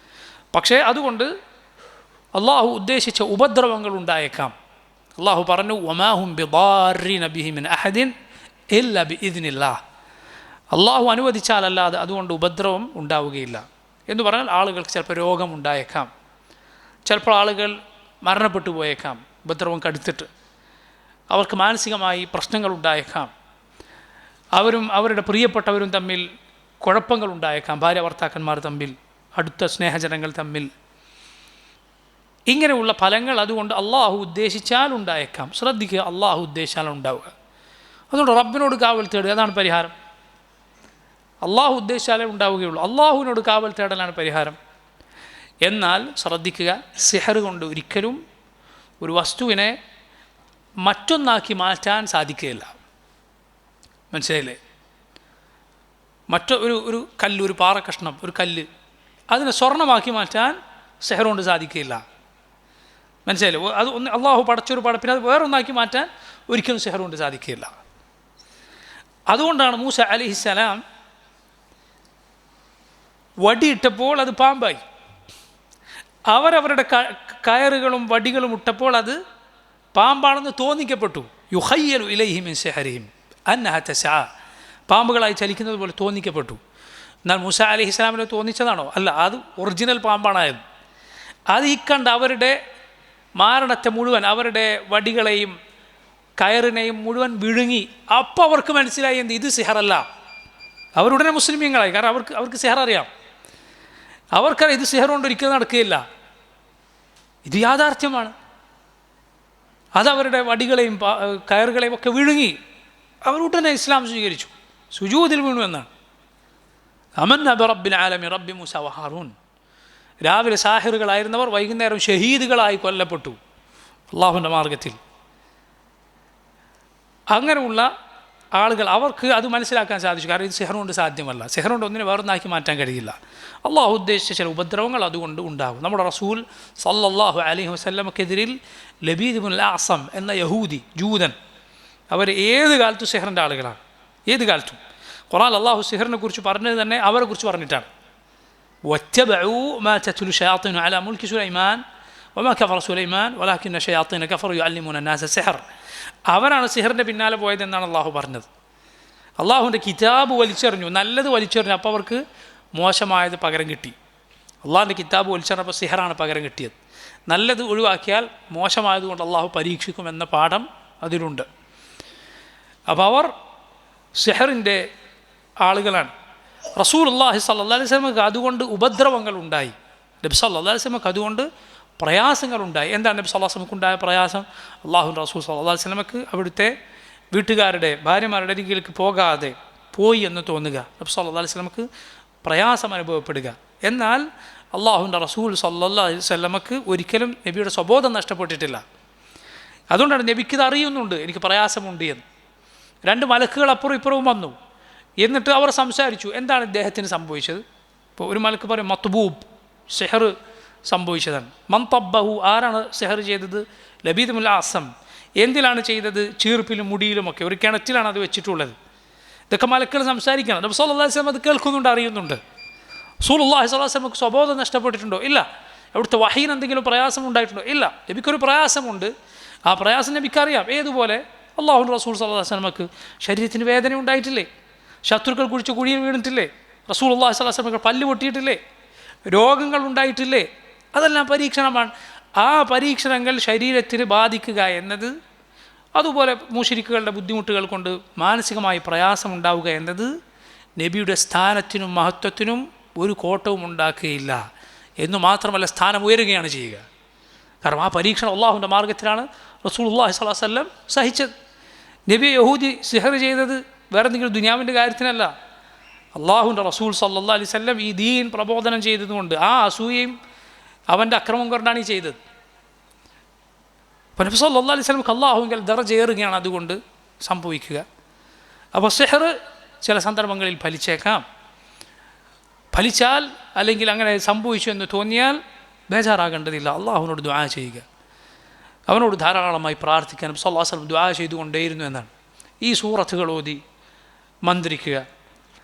പക്ഷേ അതുകൊണ്ട് അള്ളാഹു ഉദ്ദേശിച്ച ഉപദ്രവങ്ങൾ ഉണ്ടായേക്കാം. അള്ളാഹു പറഞ്ഞു, വമാഹും ബിദാരിന ബിഹി മിൻ അഹദിൻ ഇല്ലാ ബിഇദ്നില്ലാഹ്. അള്ളാഹു അനുവദിച്ചാലല്ലാതെ അതുകൊണ്ട് ഉപദ്രവം ഉണ്ടാവുകയില്ല എന്ന് പറഞ്ഞാൽ ആളുകൾക്ക് ചിലപ്പോൾ രോഗം ഉണ്ടായേക്കാം, ചിലപ്പോൾ ആളുകൾ മരണപ്പെട്ടു പോയേക്കാം ഉപദ്രവം കടുത്തിട്ട്, അവർക്ക് മാനസികമായി പ്രശ്നങ്ങൾ ഉണ്ടായേക്കാം, അവരും അവരുടെ പ്രിയപ്പെട്ടവരും തമ്മിൽ കുഴപ്പങ്ങൾ ഉണ്ടായേക്കാം, ഭാര്യ ഭർത്താക്കന്മാർ തമ്മിൽ, അടുത്ത സ്നേഹജനങ്ങൾ തമ്മിൽ. ഇങ്ങനെയുള്ള ഫലങ്ങൾ അതുകൊണ്ട് അള്ളാഹു ഉദ്ദേശിച്ചാൽ ഉണ്ടായേക്കാം. ശ്രദ്ധിക്കുക, അള്ളാഹു ഉദ്ദേശിച്ചാൽ ഉണ്ടാവുക. അതുകൊണ്ട് റബ്ബിനോട് കാവൽ തേടുക, അതാണ് പരിഹാരം. അള്ളാഹു ഉദ്ദേശിച്ചാലേ ഉണ്ടാവുകയുള്ളൂ. അള്ളാഹുവിനോട് കാവൽ തേടലാണ് പരിഹാരം. എന്നാൽ ശ്രദ്ധിക്കുക, സിഹർ കൊണ്ട് ഒരിക്കലും ഒരു വസ്തുവിനെ മറ്റൊന്നാക്കി മാറ്റാൻ സാധിക്കുകയില്ല. മനസ്സിലായില്ലേ? ഒരു കല്ല്, ഒരു പാറക്കഷ്ണം, ഒരു കല്ല്, അതിനെ സ്വർണ്ണമാക്കി മാറ്റാൻ സിഹർ കൊണ്ട് സാധിക്കുകയില്ല. മനസ്സിലായില്ലേ? അത് ഒന്ന് അള്ളാഹു പടച്ചൊരു പടപ്പിനെ അത് വേറൊന്നാക്കി മാറ്റാൻ ഒരിക്കലും സിഹർ കൊണ്ട് സാധിക്കില്ല. അതുകൊണ്ടാണ് മൂസ അലൈഹിസ്സലാം വടിയിട്ടപ്പോൾ അത് പാമ്പായി. അവരവരുടെ കയറുകളും വടികളും ഇട്ടപ്പോൾ അത് പാമ്പാണെന്ന് തോന്നിക്കപ്പെട്ടു. യുഖയ്യലു ഇലൈഹി മിൻ സിഹ്രിഹിം അന്നഹ തസ്ആ, പാമ്പുകളായി ചലിക്കുന്നത് പോലെ തോന്നിക്കപ്പെട്ടു. എന്നാൽ മൂസ അലൈഹിസ്സലാമിനെ തോന്നിച്ചതാണോ? അല്ല, അത് ഒറിജിനൽ പാമ്പാണായത്. അത് ഈ കണ്ട അവരുടെ മാരണത്തെ മുഴുവൻ, അവരുടെ വടികളെയും കയറിനെയും മുഴുവൻ വിഴുങ്ങി. അപ്പോൾ അവർക്ക് മനസ്സിലായി എന്ത്, ഇത് സിഹറല്ല. അവരുടനെ മുസ്ലിമീങ്ങളായി. കാരണം അവർക്ക് സിഹർ അറിയാം. അവർക്കറിയാം ഇത് സിഹർ കൊണ്ട് ഒരിക്കലും നടക്കുകയില്ല, ഇത് യാഥാർത്ഥ്യമാണ്. അതവരുടെ വടികളെയും കയറുകളെയും ഒക്കെ വിഴുങ്ങി അവരുടനെ ഇസ്ലാം സ്വീകരിച്ചു, സുജൂദിൽ വീണു എന്നാണ്. അമന്ന ബിറബ്ബിൽ ആലമീൻ റബ്ബി മൂസ വ ഹാറൂൻ. രാവിലെ സാഹിറുകളായിരുന്നവർ വൈകുന്നേരം ഷഹീദുകളായി കൊല്ലപ്പെട്ടു അള്ളാഹുവിൻ്റെ മാർഗത്തിൽ. അങ്ങനെയുള്ള ആളുകൾ, അവർക്ക് അത് മനസ്സിലാക്കാൻ സാധിച്ചു. കാരണം ഇത് സിഹർ കൊണ്ട് സാധ്യമല്ല, സിഹർ കൊണ്ട് ഒന്നിനെ വേറൊന്നാക്കി മാറ്റാൻ കഴിയില്ല. അള്ളാഹു ഉദ്ദേശിച്ച ചില ഉപദ്രവങ്ങൾ അതുകൊണ്ട് ഉണ്ടാകും. നമ്മുടെ റസൂൽ സല്ലല്ലാഹു അലൈഹി വസല്ലമക്കെതിരിൽ ലബീദ് ഇബ്നുൽ അഅസം എന്ന യഹൂദി ജൂതൻ, അവർ ഏത് കാലത്തും സിഹറിൻ്റെ ആളുകളാണ്. ഏത് കാലത്തും ഖുർആൻ അള്ളാഹു സിഹറിനെ കുറിച്ച് പറഞ്ഞത് തന്നെ അവരെ കുറിച്ച് പറഞ്ഞിട്ടാണ്. വത്തബഉ മാ തത്ലു ശയാത്തീനു അലാ മുൽക്കി സുലൈമാൻ വമാ കഫറ സുലൈമാൻ വലാകിന്ന ശയാത്തീന കഫറു യുഅല്ലിമൂന അന്നാസ സിഹർ. അവരാണ് സിഹറിൻ്റെ പിന്നാലെ പോയതെന്നാണ് അള്ളാഹു പറഞ്ഞത്. അള്ളാഹുവിൻ്റെ കിതാബ് വലിച്ചെറിഞ്ഞു, നല്ലത് വലിച്ചെറിഞ്ഞു, അപ്പോൾ അവർക്ക് മോശമായത് പകരം കിട്ടി. അള്ളാഹുവിൻ്റെ കിതാബ് വലിച്ചെറിഞ്ഞപ്പോൾ സിഹറാണ് പകരം കിട്ടിയത്. നല്ലത് ഒഴിവാക്കിയാൽ മോശമായതുകൊണ്ട് അള്ളാഹു പരീക്ഷിക്കുമെന്ന പാഠം അതിലുണ്ട്. അപ്പോൾ അവർ സിഹറിൻ്റെ ആളുകളാണ്. റസൂലുള്ളാഹി സ്വല്ലല്ലാഹി അലൈഹി വസല്ലമക്ക് അതുകൊണ്ട് ഉപദ്രവങ്ങൾ ഉണ്ടായി. നബി സല്ലല്ലാഹി അലൈഹി വസല്ലമക്ക് അതുകൊണ്ട് പ്രയാസങ്ങളുണ്ടായി. എന്താണ് നബി സല്ലല്ലാഹു അലൈഹി വസല്ലമക്ക് ഉണ്ടായ പ്രയാസം? അള്ളാഹുവിൻ്റെ റസൂൽ സല്ലല്ലാഹു അലൈഹി വസല്ലമക്ക് അവിടുത്തെ വീട്ടുകാരുടെ ഭാര്യമാരുടെ അരികിലേക്ക് പോയി എന്ന് തോന്നുക, നബി സല്ലല്ലാഹു അലൈഹി വസല്ലമക്ക് പ്രയാസം അനുഭവപ്പെടുക. എന്നാൽ അള്ളാഹുവിൻ്റെ റസൂൽ സല്ലല്ലാഹു അലൈഹി വസല്ലമക്ക് ഒരിക്കലും നബിയുടെ സ്വബോധം നഷ്ടപ്പെട്ടിട്ടില്ല. അതുകൊണ്ടാണ് നബിക്കിത് അറിയുന്നുണ്ട്, എനിക്ക് പ്രയാസമുണ്ട് എന്ന്. രണ്ട് മലക്കുകൾ അപ്പുറവും ഇപ്പുറവും വന്നു. എന്നിട്ട് അവർ സംസാരിച്ചു, എന്താണ് ഇദ്ദേഹത്തിന് സംഭവിച്ചത്. ഇപ്പോൾ ഒരു മലക്ക് പറയും മത്ബൂബ്, സിഹർ സംഭവിച്ചതാണ്. മൻതബ്ബഹു, ആരാണ് സിഹർ ചെയ്തത്? ലബീദ് ഇബ്നുൽ അഅസം. എന്തിലാണ് ചെയ്തത്? ചീർപ്പിലും മുടിയിലുമൊക്കെ, ഒരു കിണറ്റിലാണ് അത് വെച്ചിട്ടുള്ളത്. ഇതൊക്കെ മലക്കുകൾ സംസാരിക്കണം. നബി സല്ലല്ലാഹു അലൈഹി വസല്ലം അത് കേൾക്കുന്നുണ്ട്, അറിയുന്നുണ്ട്. റസൂലുള്ളാഹി സ്വല്ലല്ലാഹു അലൈഹി വസല്ലമക്ക് സ്വബോധം നഷ്ടപ്പെട്ടിട്ടുണ്ടോ? ഇല്ല. അവിടുത്തെ വഹീന് എന്തെങ്കിലും പ്രയാസം ഉണ്ടായിട്ടുണ്ടോ? ഇല്ല. നബിക്കൊരു പ്രയാസമുണ്ട്, ആ പ്രയാസം നബിക്കറിയാം. ഏതുപോലെ അള്ളാഹുവിൻ്റെ റസൂൽ സല്ലല്ലാഹു അലൈഹി വസല്ലമക്ക് ശരീരത്തിന് വേദന ഉണ്ടായിട്ടില്ലേ? ശത്രുക്കൾ കുഴിച്ച് കുഴിയിൽ വീണിട്ടില്ലേ? റസൂലുള്ളാഹി സ്വല്ലല്ലാഹു അലൈഹി വസല്ലമക്ക് പല്ല് പൊട്ടിയിട്ടില്ലേ? രോഗങ്ങൾ ഉണ്ടായിട്ടില്ലേ? അതെല്ലാം പരീക്ഷണമാണ്. ആ പരീക്ഷണങ്ങൾ ശരീരത്തിന് ബാധിക്കുക എന്നത്, അതുപോലെ മുശ്രിക്കുകളുടെ ബുദ്ധിമുട്ടുകൾ കൊണ്ട് മാനസികമായി പ്രയാസമുണ്ടാവുക എന്നത് നബിയുടെ സ്ഥാനത്തിനും മഹത്വത്തിനും ഒരു കോട്ടവും ഉണ്ടാക്കുകയില്ല. എന്നു മാത്രമല്ല, സ്ഥാനം ഉയരുകയാണ് ചെയ്യുക. കാരണം ആ പരീക്ഷണം അള്ളാഹുവിൻ്റെ മാർഗത്തിലാണ് റസൂലുള്ളാഹി സ്വല്ലല്ലാഹു അലൈഹി വസല്ലം സഹിച്ചത്. നബി യഹൂദി സിഹർ ചെയ്തത് വേറെ എന്തെങ്കിലും ദുനിയാവിൻ്റെ കാര്യത്തിനല്ല. അള്ളാഹുവിൻ്റെ റസൂൽ സല്ലല്ലാഹു അലൈഹി വസല്ലം ഈ ദീൻ പ്രബോധനം ചെയ്തതുകൊണ്ട് ആ അസൂയയും അവൻ്റെ അക്രമം കൊണ്ടാണ് ഈ ചെയ്തത്. അപ്പോൾ നബി സല്ലല്ലാഹു അലൈഹി വസല്ലം അള്ളാഹുവിൽ ദറജ ഏറുകയാണ് അതുകൊണ്ട് സംഭവിക്കുക. അപ്പോൾ സിഹർ ചില സന്ദർഭങ്ങളിൽ ഫലിച്ചേക്കാം. ഫലിച്ചാൽ അല്ലെങ്കിൽ അങ്ങനെ സംഭവിച്ചു എന്ന് തോന്നിയാൽ ബേജാറാകേണ്ടതില്ല. അള്ളാഹുവിനോട് ദുആ ചെയ്യുക, അവനോട് ധാരാളമായി പ്രാർത്ഥിക്കാൻ നബി സല്ലല്ലാഹു അലൈഹി വസല്ലം ദുആ ചെയ്തുകൊണ്ടേയിരുന്നു എന്നാണ്. ഈ സൂറത്തുകൾ ഓതി മന്ത്രിക്കുക,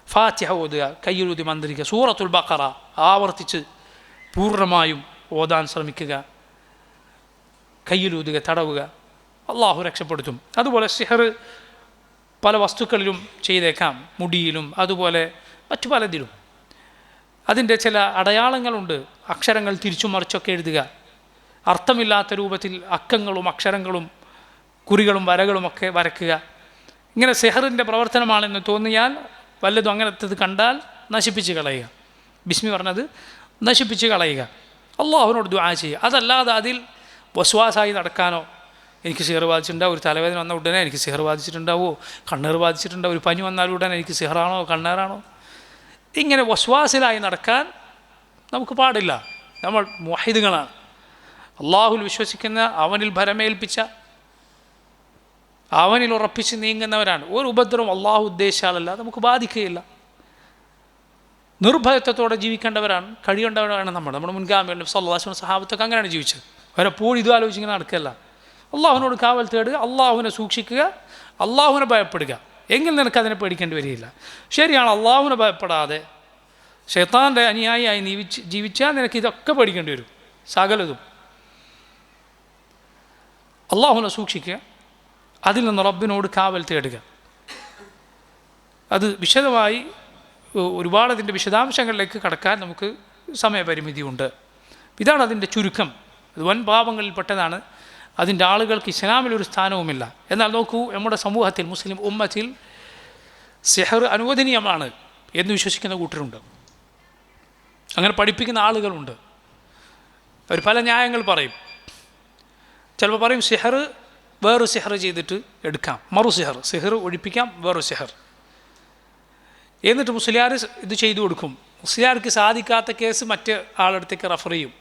ഫാത്തിഹ ഓതുക, കയ്യിലൂതി മന്ത്രിക്കുക, സൂറത്തുൽ ബഖറ ആവർത്തിച്ച് പൂർണ്ണമായും ഓതാൻ ശ്രമിക്കുക, കയ്യിലൂതുക, തടവുക, അള്ളാഹു രക്ഷപ്പെടുത്തും. അതുപോലെ സിഹർ പല വസ്തുക്കളിലും ചെയ്തേക്കാം, മുടിയിലും അതുപോലെ മറ്റു പലതിലും. അതിൻ്റെ ചില അടയാളങ്ങളുണ്ട്. അക്ഷരങ്ങൾ തിരിച്ചും മറിച്ചൊക്കെ എഴുതുക, അർത്ഥമില്ലാത്ത രൂപത്തിൽ അക്കങ്ങളും അക്ഷരങ്ങളും കുറികളും വരകളുമൊക്കെ വരയ്ക്കുക. ഇങ്ങനെ സിഹറിൻ്റെ പ്രവർത്തനമാണെന്ന് തോന്നിയാൽ വല്ലതും അങ്ങനത്തത് കണ്ടാൽ നശിപ്പിച്ച് കളയുക, ബിസ്മി പറഞ്ഞത് നശിപ്പിച്ച് കളയുക, അള്ളാഹുവിനോട് ദുആ ചെയ്യുക. അതല്ലാതെ അതിൽ വസ്വാസായി നടക്കാനോ, എനിക്ക് സിഹർ ബാധിച്ചിട്ടുണ്ടാവും, ഒരു തലവേദന വന്ന ഉടനെ എനിക്ക് സിഹർ ബാധിച്ചിട്ടുണ്ടാവുമോ, കണ്ണേർ ബാധിച്ചിട്ടുണ്ടാവും, ഒരു പനി വന്നാൽ ഉടനെ എനിക്ക് സിഹറാണോ കണ്ണേറാണോ, ഇങ്ങനെ വസ്വാസിലായി നടക്കാൻ നമുക്ക് പാടില്ല. നമ്മൾ മുവഹിദുകളാണ്, അള്ളാഹുൽ വിശ്വസിക്കുന്ന, അവനിൽ ഭരമേൽപ്പിച്ച, അവനിൽ ഉറപ്പിച്ച് നീങ്ങുന്നവരാണ്. ഒരു ഉപദ്രവം അള്ളാഹു ഉദ്ദേശിച്ചാലല്ല നമുക്ക് ബാധിക്കുകയില്ല. നിർഭയത്വത്തോടെ ജീവിക്കേണ്ടവരാണ്, കഴിയേണ്ടവരാണ് നമ്മുടെ മുൻഗാമികൾ. സല്ലല്ലാഹു അലൈഹി വസല്ലം സഹാബത്തൊക്കെ അങ്ങനെയാണ് ജീവിച്ചത്. അവരെപ്പോഴും ഇത് ആലോചിച്ചിങ്ങനെ നടക്കല്ല. അള്ളാഹുവിനോട് കാവൽ തേടുക, അള്ളാഹുവിനെ സൂക്ഷിക്കുക, അള്ളാഹുവിനെ ഭയപ്പെടുക. എങ്കിൽ നിനക്ക് അതിനെ പേടിക്കേണ്ടി വരികയില്ല. ശരിയാണ്, അള്ളാഹുവിനെ ഭയപ്പെടാതെ ശൈത്താൻ്റെ അനുയായിയായി ജീവിച്ചാൽ നിനക്ക് ഇതൊക്കെ പേടിക്കേണ്ടി വരും, സകലതും. അള്ളാഹുവിനെ സൂക്ഷിക്കുക, അതിൽ നിന്ന് റബ്ബിനോട് കാവൽ തേടുക. അത് വിശദമായി ഒരുപാട് അതിൻ്റെ വിശദാംശങ്ങളിലേക്ക് കടക്കാൻ നമുക്ക് സമയപരിമിതിയുണ്ട്. ഇതാണ് അതിൻ്റെ ചുരുക്കം. ഇത് വൻ പാപങ്ങളിൽപ്പെട്ടതാണ്. അതിൻ്റെ ആളുകൾക്ക് ഇസ്ലാമിലൊരു സ്ഥാനവുമില്ല. എന്നാൽ നോക്കൂ, നമ്മുടെ സമൂഹത്തിൽ, മുസ്ലിം ഉമ്മത്തിൽ സിഹർ അനുവദനീയമാണ് എന്ന് വിശ്വസിക്കുന്ന കൂട്ടരുണ്ട്, അങ്ങനെ പഠിപ്പിക്കുന്ന ആളുകളുണ്ട്. അവർ പല ന്യായങ്ങൾ പറയും. ചിലപ്പോൾ പറയും സിഹർ വേറൊരു സിഹർ ചെയ്തിട്ട് എടുക്കാം, മറു സിഹർ, സിഹർ ഒഴിപ്പിക്കാം, വേറൊരു സിഹർ. എന്നിട്ട് മുസ്ലിയാർ ഇത് ചെയ്തു കൊടുക്കും. മുസ്ലിയാർക്ക് സാധിക്കാത്ത കേസ് മറ്റ് ആളടുത്തേക്ക് റെഫർ ചെയ്യും.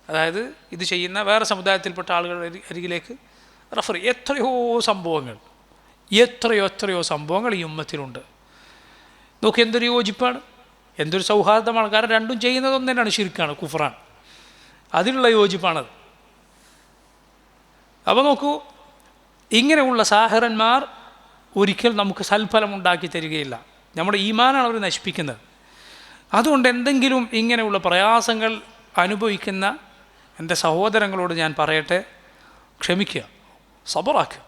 അതായത് ഇത് ചെയ്യുന്ന വേറെ സമുദായത്തിൽപ്പെട്ട ആളുകളുടെ അരികിലേക്ക് റെഫർ ചെയ്യും. എത്രയോ സംഭവങ്ങൾ ഈ ഉമ്മത്തിലുണ്ട്. നോക്കി, എന്തൊരു യോജിപ്പാണ്, എന്തൊരു സൗഹാർദ്ദമാണ്. കാരണം രണ്ടും ചെയ്യുന്നതൊന്നും തന്നെയാണ്, ശിർക്കാണ്, കുഫറാണ്. അതിനുള്ള യോജിപ്പാണത്. അപ്പോൾ നോക്കൂ, ഇങ്ങനെയുള്ള സാഹിറന്മാർ ഒരിക്കൽ നമുക്ക് സൽഫലം ഉണ്ടാക്കി തരികയില്ല. നമ്മുടെ ഈമാനാണ് അവർ നശിപ്പിക്കുന്നത്. അതുകൊണ്ട് എന്തെങ്കിലും ഇങ്ങനെയുള്ള പ്രയാസങ്ങൾ അനുഭവിക്കുന്ന എൻ്റെ സഹോദരങ്ങളോട് ഞാൻ പറയട്ടെ, ക്ഷമിക്കുക, സബറാക്കുക.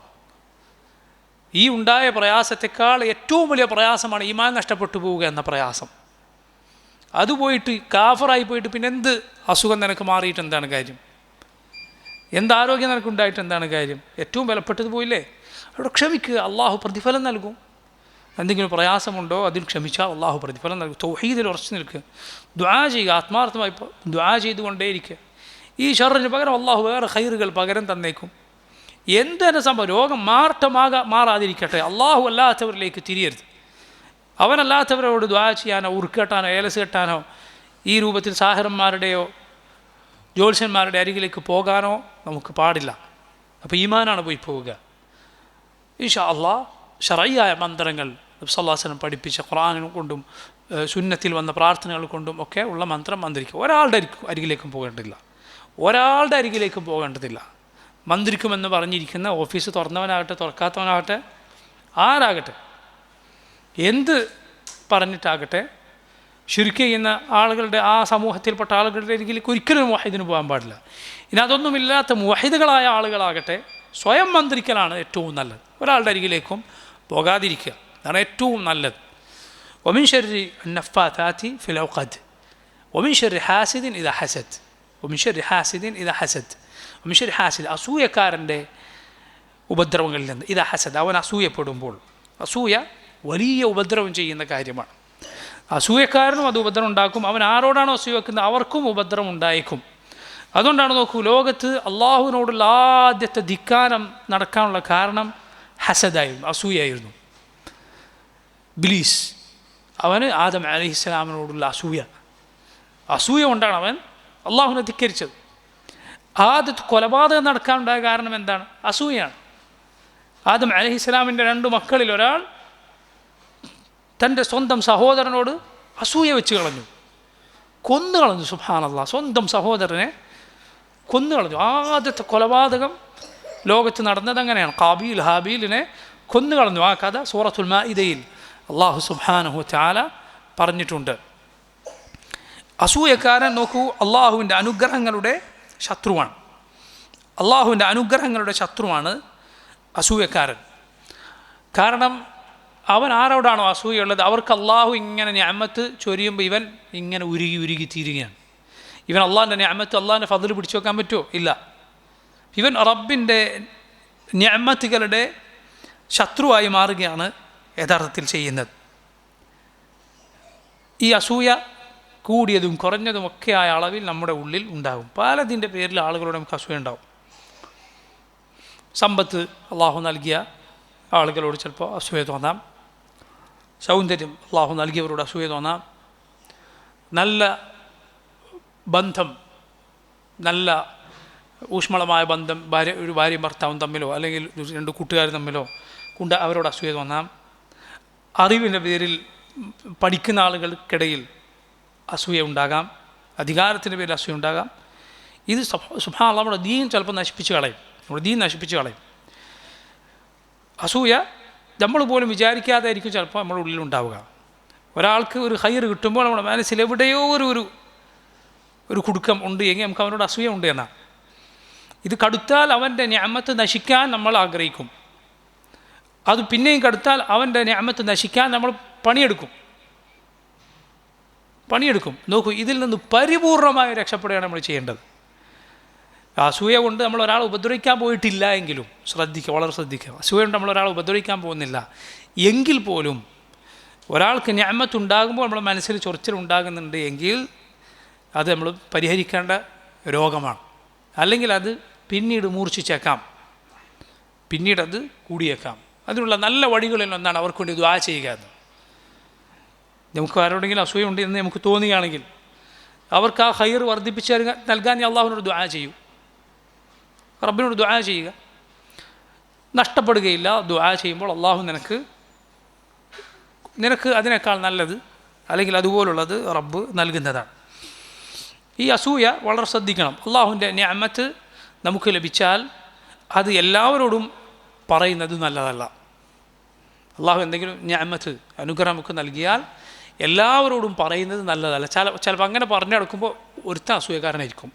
ഈ ഉണ്ടായ പ്രയാസത്തെക്കാൾ ഏറ്റവും വലിയ പ്രയാസമാണ് ഈമാൻ നഷ്ടപ്പെട്ടു പോവുക എന്ന പ്രയാസം. അത് പോയിട്ട് കാഫറായി പോയിട്ട് പിന്നെ എന്ത് അസുഖം നിനക്ക് മാറിയിട്ട് എന്താണ് കാര്യം? എന്താരോഗ്യം നിനക്കുണ്ടായിട്ട് എന്താണ് കാര്യം? ഏറ്റവും വിലപ്പെട്ടത് പോയില്ലേ? അവിടെ ക്ഷമിക്കുക, അള്ളാഹു പ്രതിഫലം നൽകും. എന്തെങ്കിലും പ്രയാസമുണ്ടോ അതിൽ ക്ഷമിച്ചാൽ അള്ളാഹു പ്രതിഫലം നൽകും. തൗഹീദിൽ ഉറച്ചു നിൽക്കുക, ദുആ ചെയ്യുക, ആത്മാർത്ഥമായി ദുആ ചെയ്തുകൊണ്ടേയിരിക്കുക. ഈ ഷർറിന് പകരം അള്ളാഹു വേറെ ഖൈറുകൾ പകരം തന്നേക്കും. എന്തെന്നെ സംഭവം, രോഗം മാറാതിരിക്കട്ടെ. അള്ളാഹു അല്ലാത്തവരിലേക്ക് തിരിയരുത്. അവനല്ലാത്തവരോട് ദുആ ചെയ്യാനോ ഉറുക്കെട്ടാനോ ഏലസ് കെട്ടാനോ ഈ രൂപത്തിൽ സാഹിറന്മാരുടെയോ ജ്യോത്സ്യന്മാരുടെ അരികിലേക്ക് പോകാനോ നമുക്ക് പാടില്ല. അപ്പോൾ ഈമാനാണ് പോയി പോവുക. ഇൻഷാ അള്ളാഹ് ശറഈയായ മന്ത്രങ്ങൾ നബി സല്ലല്ലാഹു അലൈഹി വസല്ലം പഠിപ്പിച്ച ഖുർആൻ കൊണ്ടും സുന്നത്തിൽ വന്ന പ്രാർത്ഥനകൾ കൊണ്ടും ഒക്കെ ഉള്ള മന്ത്രം മന്ത്രിക്കും. ഒരാളുടെ അരികിലേക്കും പോകേണ്ടതില്ല. മന്ത്രിക്കുമെന്ന് പറഞ്ഞിരിക്കുന്ന ഓഫീസ് തുറന്നവനാകട്ടെ തുറക്കാത്തവനാകട്ടെ ആരാകട്ടെ, എന്ത് പറഞ്ഞിട്ടാകട്ടെ, ശിർക്ക് ചെയ്യുന്ന ആളുകളുടെ ആ സമൂഹത്തിൽപ്പെട്ട ആളുകളുടെ അരികിലേക്ക് ഒരിക്കലും മുവഹിദിന് പോകാൻ പാടില്ല. ഇനി അതൊന്നുമില്ലാത്ത മുവഹിദുകളായ ആളുകളാകട്ടെ സ്വയം മന്ത്രിക്കലാണ് ഏറ്റവും നല്ലത്. ഒരാളുടെ അരികിലേക്കും പോകാതിരിക്കുക, അതാണ് ഏറ്റവും നല്ലത്. വമിൻ ശർരി അന്നഫാതാതി ഫിൽ ഉഖദ് വമിൻ ശർരി ഹാസിദിൻ ഇദാ ഹസദ് വമിൻ ശർരി ഹാസിദ് അസൂയക്കാരൻ്റെ ഉപദ്രവങ്ങളിൽ നിന്ന്. ഇദാ ഹസദ്, അവൻ അസൂയപ്പെടുമ്പോൾ. അസൂയ വലിയ ഉപദ്രവം ചെയ്യുന്ന കാര്യമാണ്. അസൂയക്കാരനും അത് ഉപദ്രവം ഉണ്ടാക്കും. അവൻ ആരോടാണോ അസൂയ വെക്കുന്നത് അവർക്കും ഉപദ്രവം ഉണ്ടായേക്കും. അതുകൊണ്ടാണ് നോക്കൂ, ലോകത്ത് അള്ളാഹുവിനോടുള്ള ആദ്യത്തെ ധിക്കാരം നടക്കാനുള്ള കാരണം ഹസദായിരുന്നു, അസൂയായിരുന്നു. ഇബ്ലീസ്, അവന് ആദം അലൈഹിസ്സലാമിനോടുള്ള അസൂയ കൊണ്ടാണ് അവൻ അള്ളാഹുവിനെ ധിക്കരിച്ചത്. ആദ്യത്തെ കൊലപാതകം നടക്കാനുണ്ടായ കാരണം എന്താണ്? അസൂയാണ്. ആദം അലൈഹിസ്സലാമിൻ്റെ 2 മക്കളിൽ ഒരാൾ തൻ്റെ സ്വന്തം സഹോദരനോട് അസൂയ വെച്ച് കൊന്നു കളഞ്ഞു. സുബ്ഹാനല്ലാഹ്, സ്വന്തം സഹോദരനെ കൊന്നു കളഞ്ഞു. ആദ്യത്തെ കൊലപാതകം ലോകത്ത് നടന്നത് അങ്ങനെയാണ്. ഖാബീൽ ഹാബീലിനെ കൊന്നു കളഞ്ഞു. ആ കഥ സൂറത്തുൽ മാഇദയിൽ അല്ലാഹു സുബ്ഹാനഹു വതആല പറഞ്ഞിട്ടുണ്ട്. അസൂയക്കാരൻ നോക്കൂ, അള്ളാഹുവിൻ്റെ അനുഗ്രഹങ്ങളുടെ ശത്രുവാണ് അസൂയക്കാരൻ. കാരണം അവൻ ആരോടാണോ അസൂയുള്ളത് അവർക്ക് അള്ളാഹു ഇങ്ങനെ നിഅമത്ത് ചൊരിയുമ്പോൾ ഇവൻ ഇങ്ങനെ ഉരുകി തീരുകയാണ്. ഇവൻ അള്ളാഹിൻ്റെ നിഅമത്ത്, അള്ളാഹിൻ്റെ ഫദ്ൽ പിടിച്ചു വെക്കാൻ പറ്റുമോ? ഇല്ല. ഇവൻ റബ്ബിൻ്റെ നിഅമത്തുകളുടെ ശത്രുവായി മാറുകയാണ് യഥാർത്ഥത്തിൽ ചെയ്യുന്നത്. ഈ അസൂയ കൂടിയതും കുറഞ്ഞതുമൊക്കെ ആയ അളവിൽ നമ്മുടെ ഉള്ളിൽ ഉണ്ടാകും. പലതിൻ്റെ പേരിൽ ആളുകളോട് നമുക്ക് അസൂയ ഉണ്ടാവും. സമ്പത്ത് അള്ളാഹു നൽകിയ ആളുകളോട് ചിലപ്പോൾ അസൂയ തോന്നാം. സൗന്ദര്യം അള്ളാഹു നൽകിയവരോട് അസൂയ തോന്നാം. നല്ല ബന്ധം, നല്ല ഊഷ്മളമായ ബന്ധം, ഒരു ഭാര്യയും ഭർത്താവും തമ്മിലോ അല്ലെങ്കിൽ 2 കൂട്ടുകാർ തമ്മിലോ അവരോട് അസൂയ തോന്നാം. അറിവിൻ്റെ പേരിൽ പഠിക്കുന്ന ആളുകൾക്കിടയിൽ അസൂയ ഉണ്ടാകാം. അധികാരത്തിൻ്റെ പേരിൽ അസൂയ ഉണ്ടാകാം. ഇത് സുബ്ഹാനല്ലാഹ് നമ്മുടെ ദീൻ ചിലപ്പോൾ നശിപ്പിച്ച് കളയും, നമ്മുടെ ദീൻ നശിപ്പിച്ച് കളയും. അസൂയ നമ്മൾ പോലും വിചാരിക്കാതെ ആയിരിക്കും ചിലപ്പോൾ നമ്മുടെ ഉള്ളിലുണ്ടാവുക. ഒരാൾക്ക് ഒരു ഖൈർ കിട്ടുമ്പോൾ നമ്മുടെ മനസ്സിൽ എവിടെയോ ഒരു കുടുക്കം ഉണ്ട് എങ്കിൽ നമുക്ക് അവനോട് അസൂയ ഉണ്ട് എന്നാണ്. ഇത് കടുത്താൽ അവൻ്റെ നിഅമത്ത് നശിക്കാൻ നമ്മൾ ആഗ്രഹിക്കും. അത് പിന്നെയും കടുത്താൽ അവൻ്റെ നിഅമത്ത് നശിക്കാൻ നമ്മൾ പണിയെടുക്കും. നോക്കൂ, ഇതിൽ നിന്ന് പരിപൂർണമായി രക്ഷപ്പെടുകയാണ് നമ്മൾ ചെയ്യേണ്ടത്. അസൂയ കൊണ്ട് നമ്മൾ ഒരാളെ ഉപദ്രവിക്കാൻ പോയിട്ടില്ല എങ്കിലും വളരെ ശ്രദ്ധിക്കുക. അസൂയ കൊണ്ട് നമ്മൾ ഒരാളെ ഉപദ്രവിക്കാൻ പോകുന്നില്ല എങ്കിൽ പോലും ഒരാൾക്ക് നിഅമത്ത് ഉണ്ടാകുമ്പോൾ നമ്മുടെ മനസ്സിൽ ചൊറിച്ചിൽ ഉണ്ടാകുന്നുണ്ട് എങ്കിൽ അത് നമ്മൾ പരിഹരിക്കേണ്ട രോഗമാണ്. അല്ലെങ്കിൽ അത് പിന്നീട് മൂർച്ഛിച്ചേക്കാം, പിന്നീട് അത് കൂടിയേക്കാം. അതിനുള്ള നല്ല വഴികളിൽ ഒന്നാണ് അവർക്ക് വേണ്ടി ദുആ ചെയ്യുക എന്ന്. നമുക്ക് ആരോടെങ്കിലും അസൂയ ഉണ്ട് എന്ന് നമുക്ക് തോന്നുകയാണെങ്കിൽ അവർക്ക് ആ ഖൈർ വർദ്ധിപ്പിച്ച് നൽകാൻ അള്ളാഹുവിനോട് ദുആ ചെയ്യൂ, റബ്ബിനോട് ദുആ ചെയ്യുക. നഷ്ടപ്പെടുകയില്ല. ദുആ ചെയ്യുമ്പോൾ അള്ളാഹു നിനക്ക് അതിനേക്കാൾ നല്ലത് അല്ലെങ്കിൽ അതുപോലുള്ളത് റബ്ബ് നൽകുന്നതാണ്. ഈ അസൂയ വളരെ ശ്രദ്ധിക്കണം. അള്ളാഹുവിൻ്റെ നിഅമത്ത് നമുക്ക് ലഭിച്ചാൽ അത് എല്ലാവരോടും പറയുന്നത് നല്ലതല്ല. അള്ളാഹു എന്തെങ്കിലും നിഅമത്ത് അനുഗ്രഹം നമുക്ക് നൽകിയാൽ എല്ലാവരോടും പറയുന്നത് നല്ലതല്ല. ചിലപ്പോൾ അങ്ങനെ പറഞ്ഞു നടക്കുമ്പോൾ ഒരുത്തൻ അസൂയക്കാരനായിരിക്കും.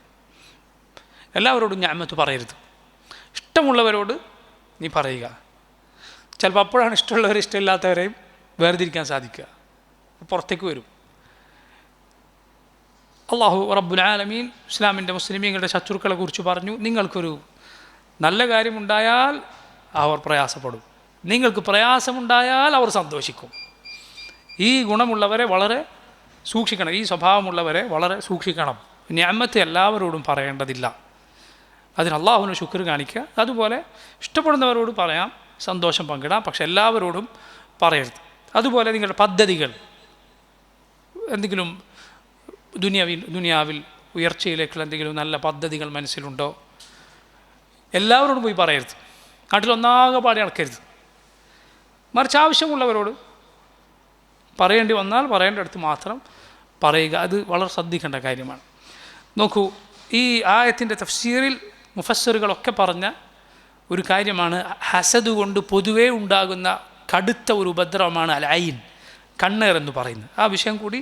എല്ലാവരോടും നിഅമത്ത് പറയരുത്. ഇഷ്ടമുള്ളവരോട് നീ പറയുക. ചിലപ്പോൾ അപ്പോഴാണ് ഇഷ്ടമുള്ളവരെ ഇഷ്ടമില്ലാത്തവരെയും വേർതിരിക്കാൻ സാധിക്കുക, പുറത്തേക്ക് വരും. അള്ളാഹു റബ്ബുൽ ആലമീൻ ഇസ്ലാമിൻ്റെ മുസ്ലിമീങ്ങളുടെ ശത്രുക്കളെ കുറിച്ച് പറഞ്ഞു, നിങ്ങൾക്കൊരു നല്ല കാര്യമുണ്ടായാൽ അവർ പ്രയാസപ്പെടും, നിങ്ങൾക്ക് പ്രയാസമുണ്ടായാൽ അവർ സന്തോഷിക്കും. ഈ ഗുണമുള്ളവരെ വളരെ സൂക്ഷിക്കണം, ഈ സ്വഭാവമുള്ളവരെ വളരെ സൂക്ഷിക്കണം. നിഅമത്ത് എല്ലാവരോടും പറയേണ്ടതില്ല. അതിന് അള്ളാഹുവിന് ശുക്ർ കാണിക്കുക. അതുപോലെ ഇഷ്ടപ്പെടുന്നവരോട് പറയാം, സന്തോഷം പങ്കിടാം, പക്ഷെ എല്ലാവരോടും പറയരുത്. അതുപോലെ നിങ്ങളുടെ പദ്ധതികൾ എന്തെങ്കിലും ദുനിയാവിൽ ഉയർച്ചയിലേക്കുള്ള എന്തെങ്കിലും നല്ല പദ്ധതികൾ മനസ്സിലുണ്ടോ, എല്ലാവരോടും പോയി പറയരുത്. നാട്ടിലൊന്നാകെ പാടി നടക്കരുത്. മറിച്ച് ആവശ്യമുള്ളവരോട് പറയേണ്ടി വന്നാൽ പറയേണ്ടടുത്ത് മാത്രം പറയുക. അത് വളരെ ശ്രദ്ധിക്കേണ്ട കാര്യമാണ്. നോക്കൂ, ഈ ആയത്തിൻ്റെ തഫ്സീറിൽ മുഫസ്സിറുകളൊക്കെ പറഞ്ഞ ഒരു കാര്യമാണ് ഹസദ് കൊണ്ട് പൊതുവേ ഉണ്ടാകുന്ന കടുത്ത ഒരു ഉപദ്രവമാണ് അൽ ഐൻ, കണ്ണേർ എന്ന് പറയുന്നത്. ആ വിഷയം കൂടി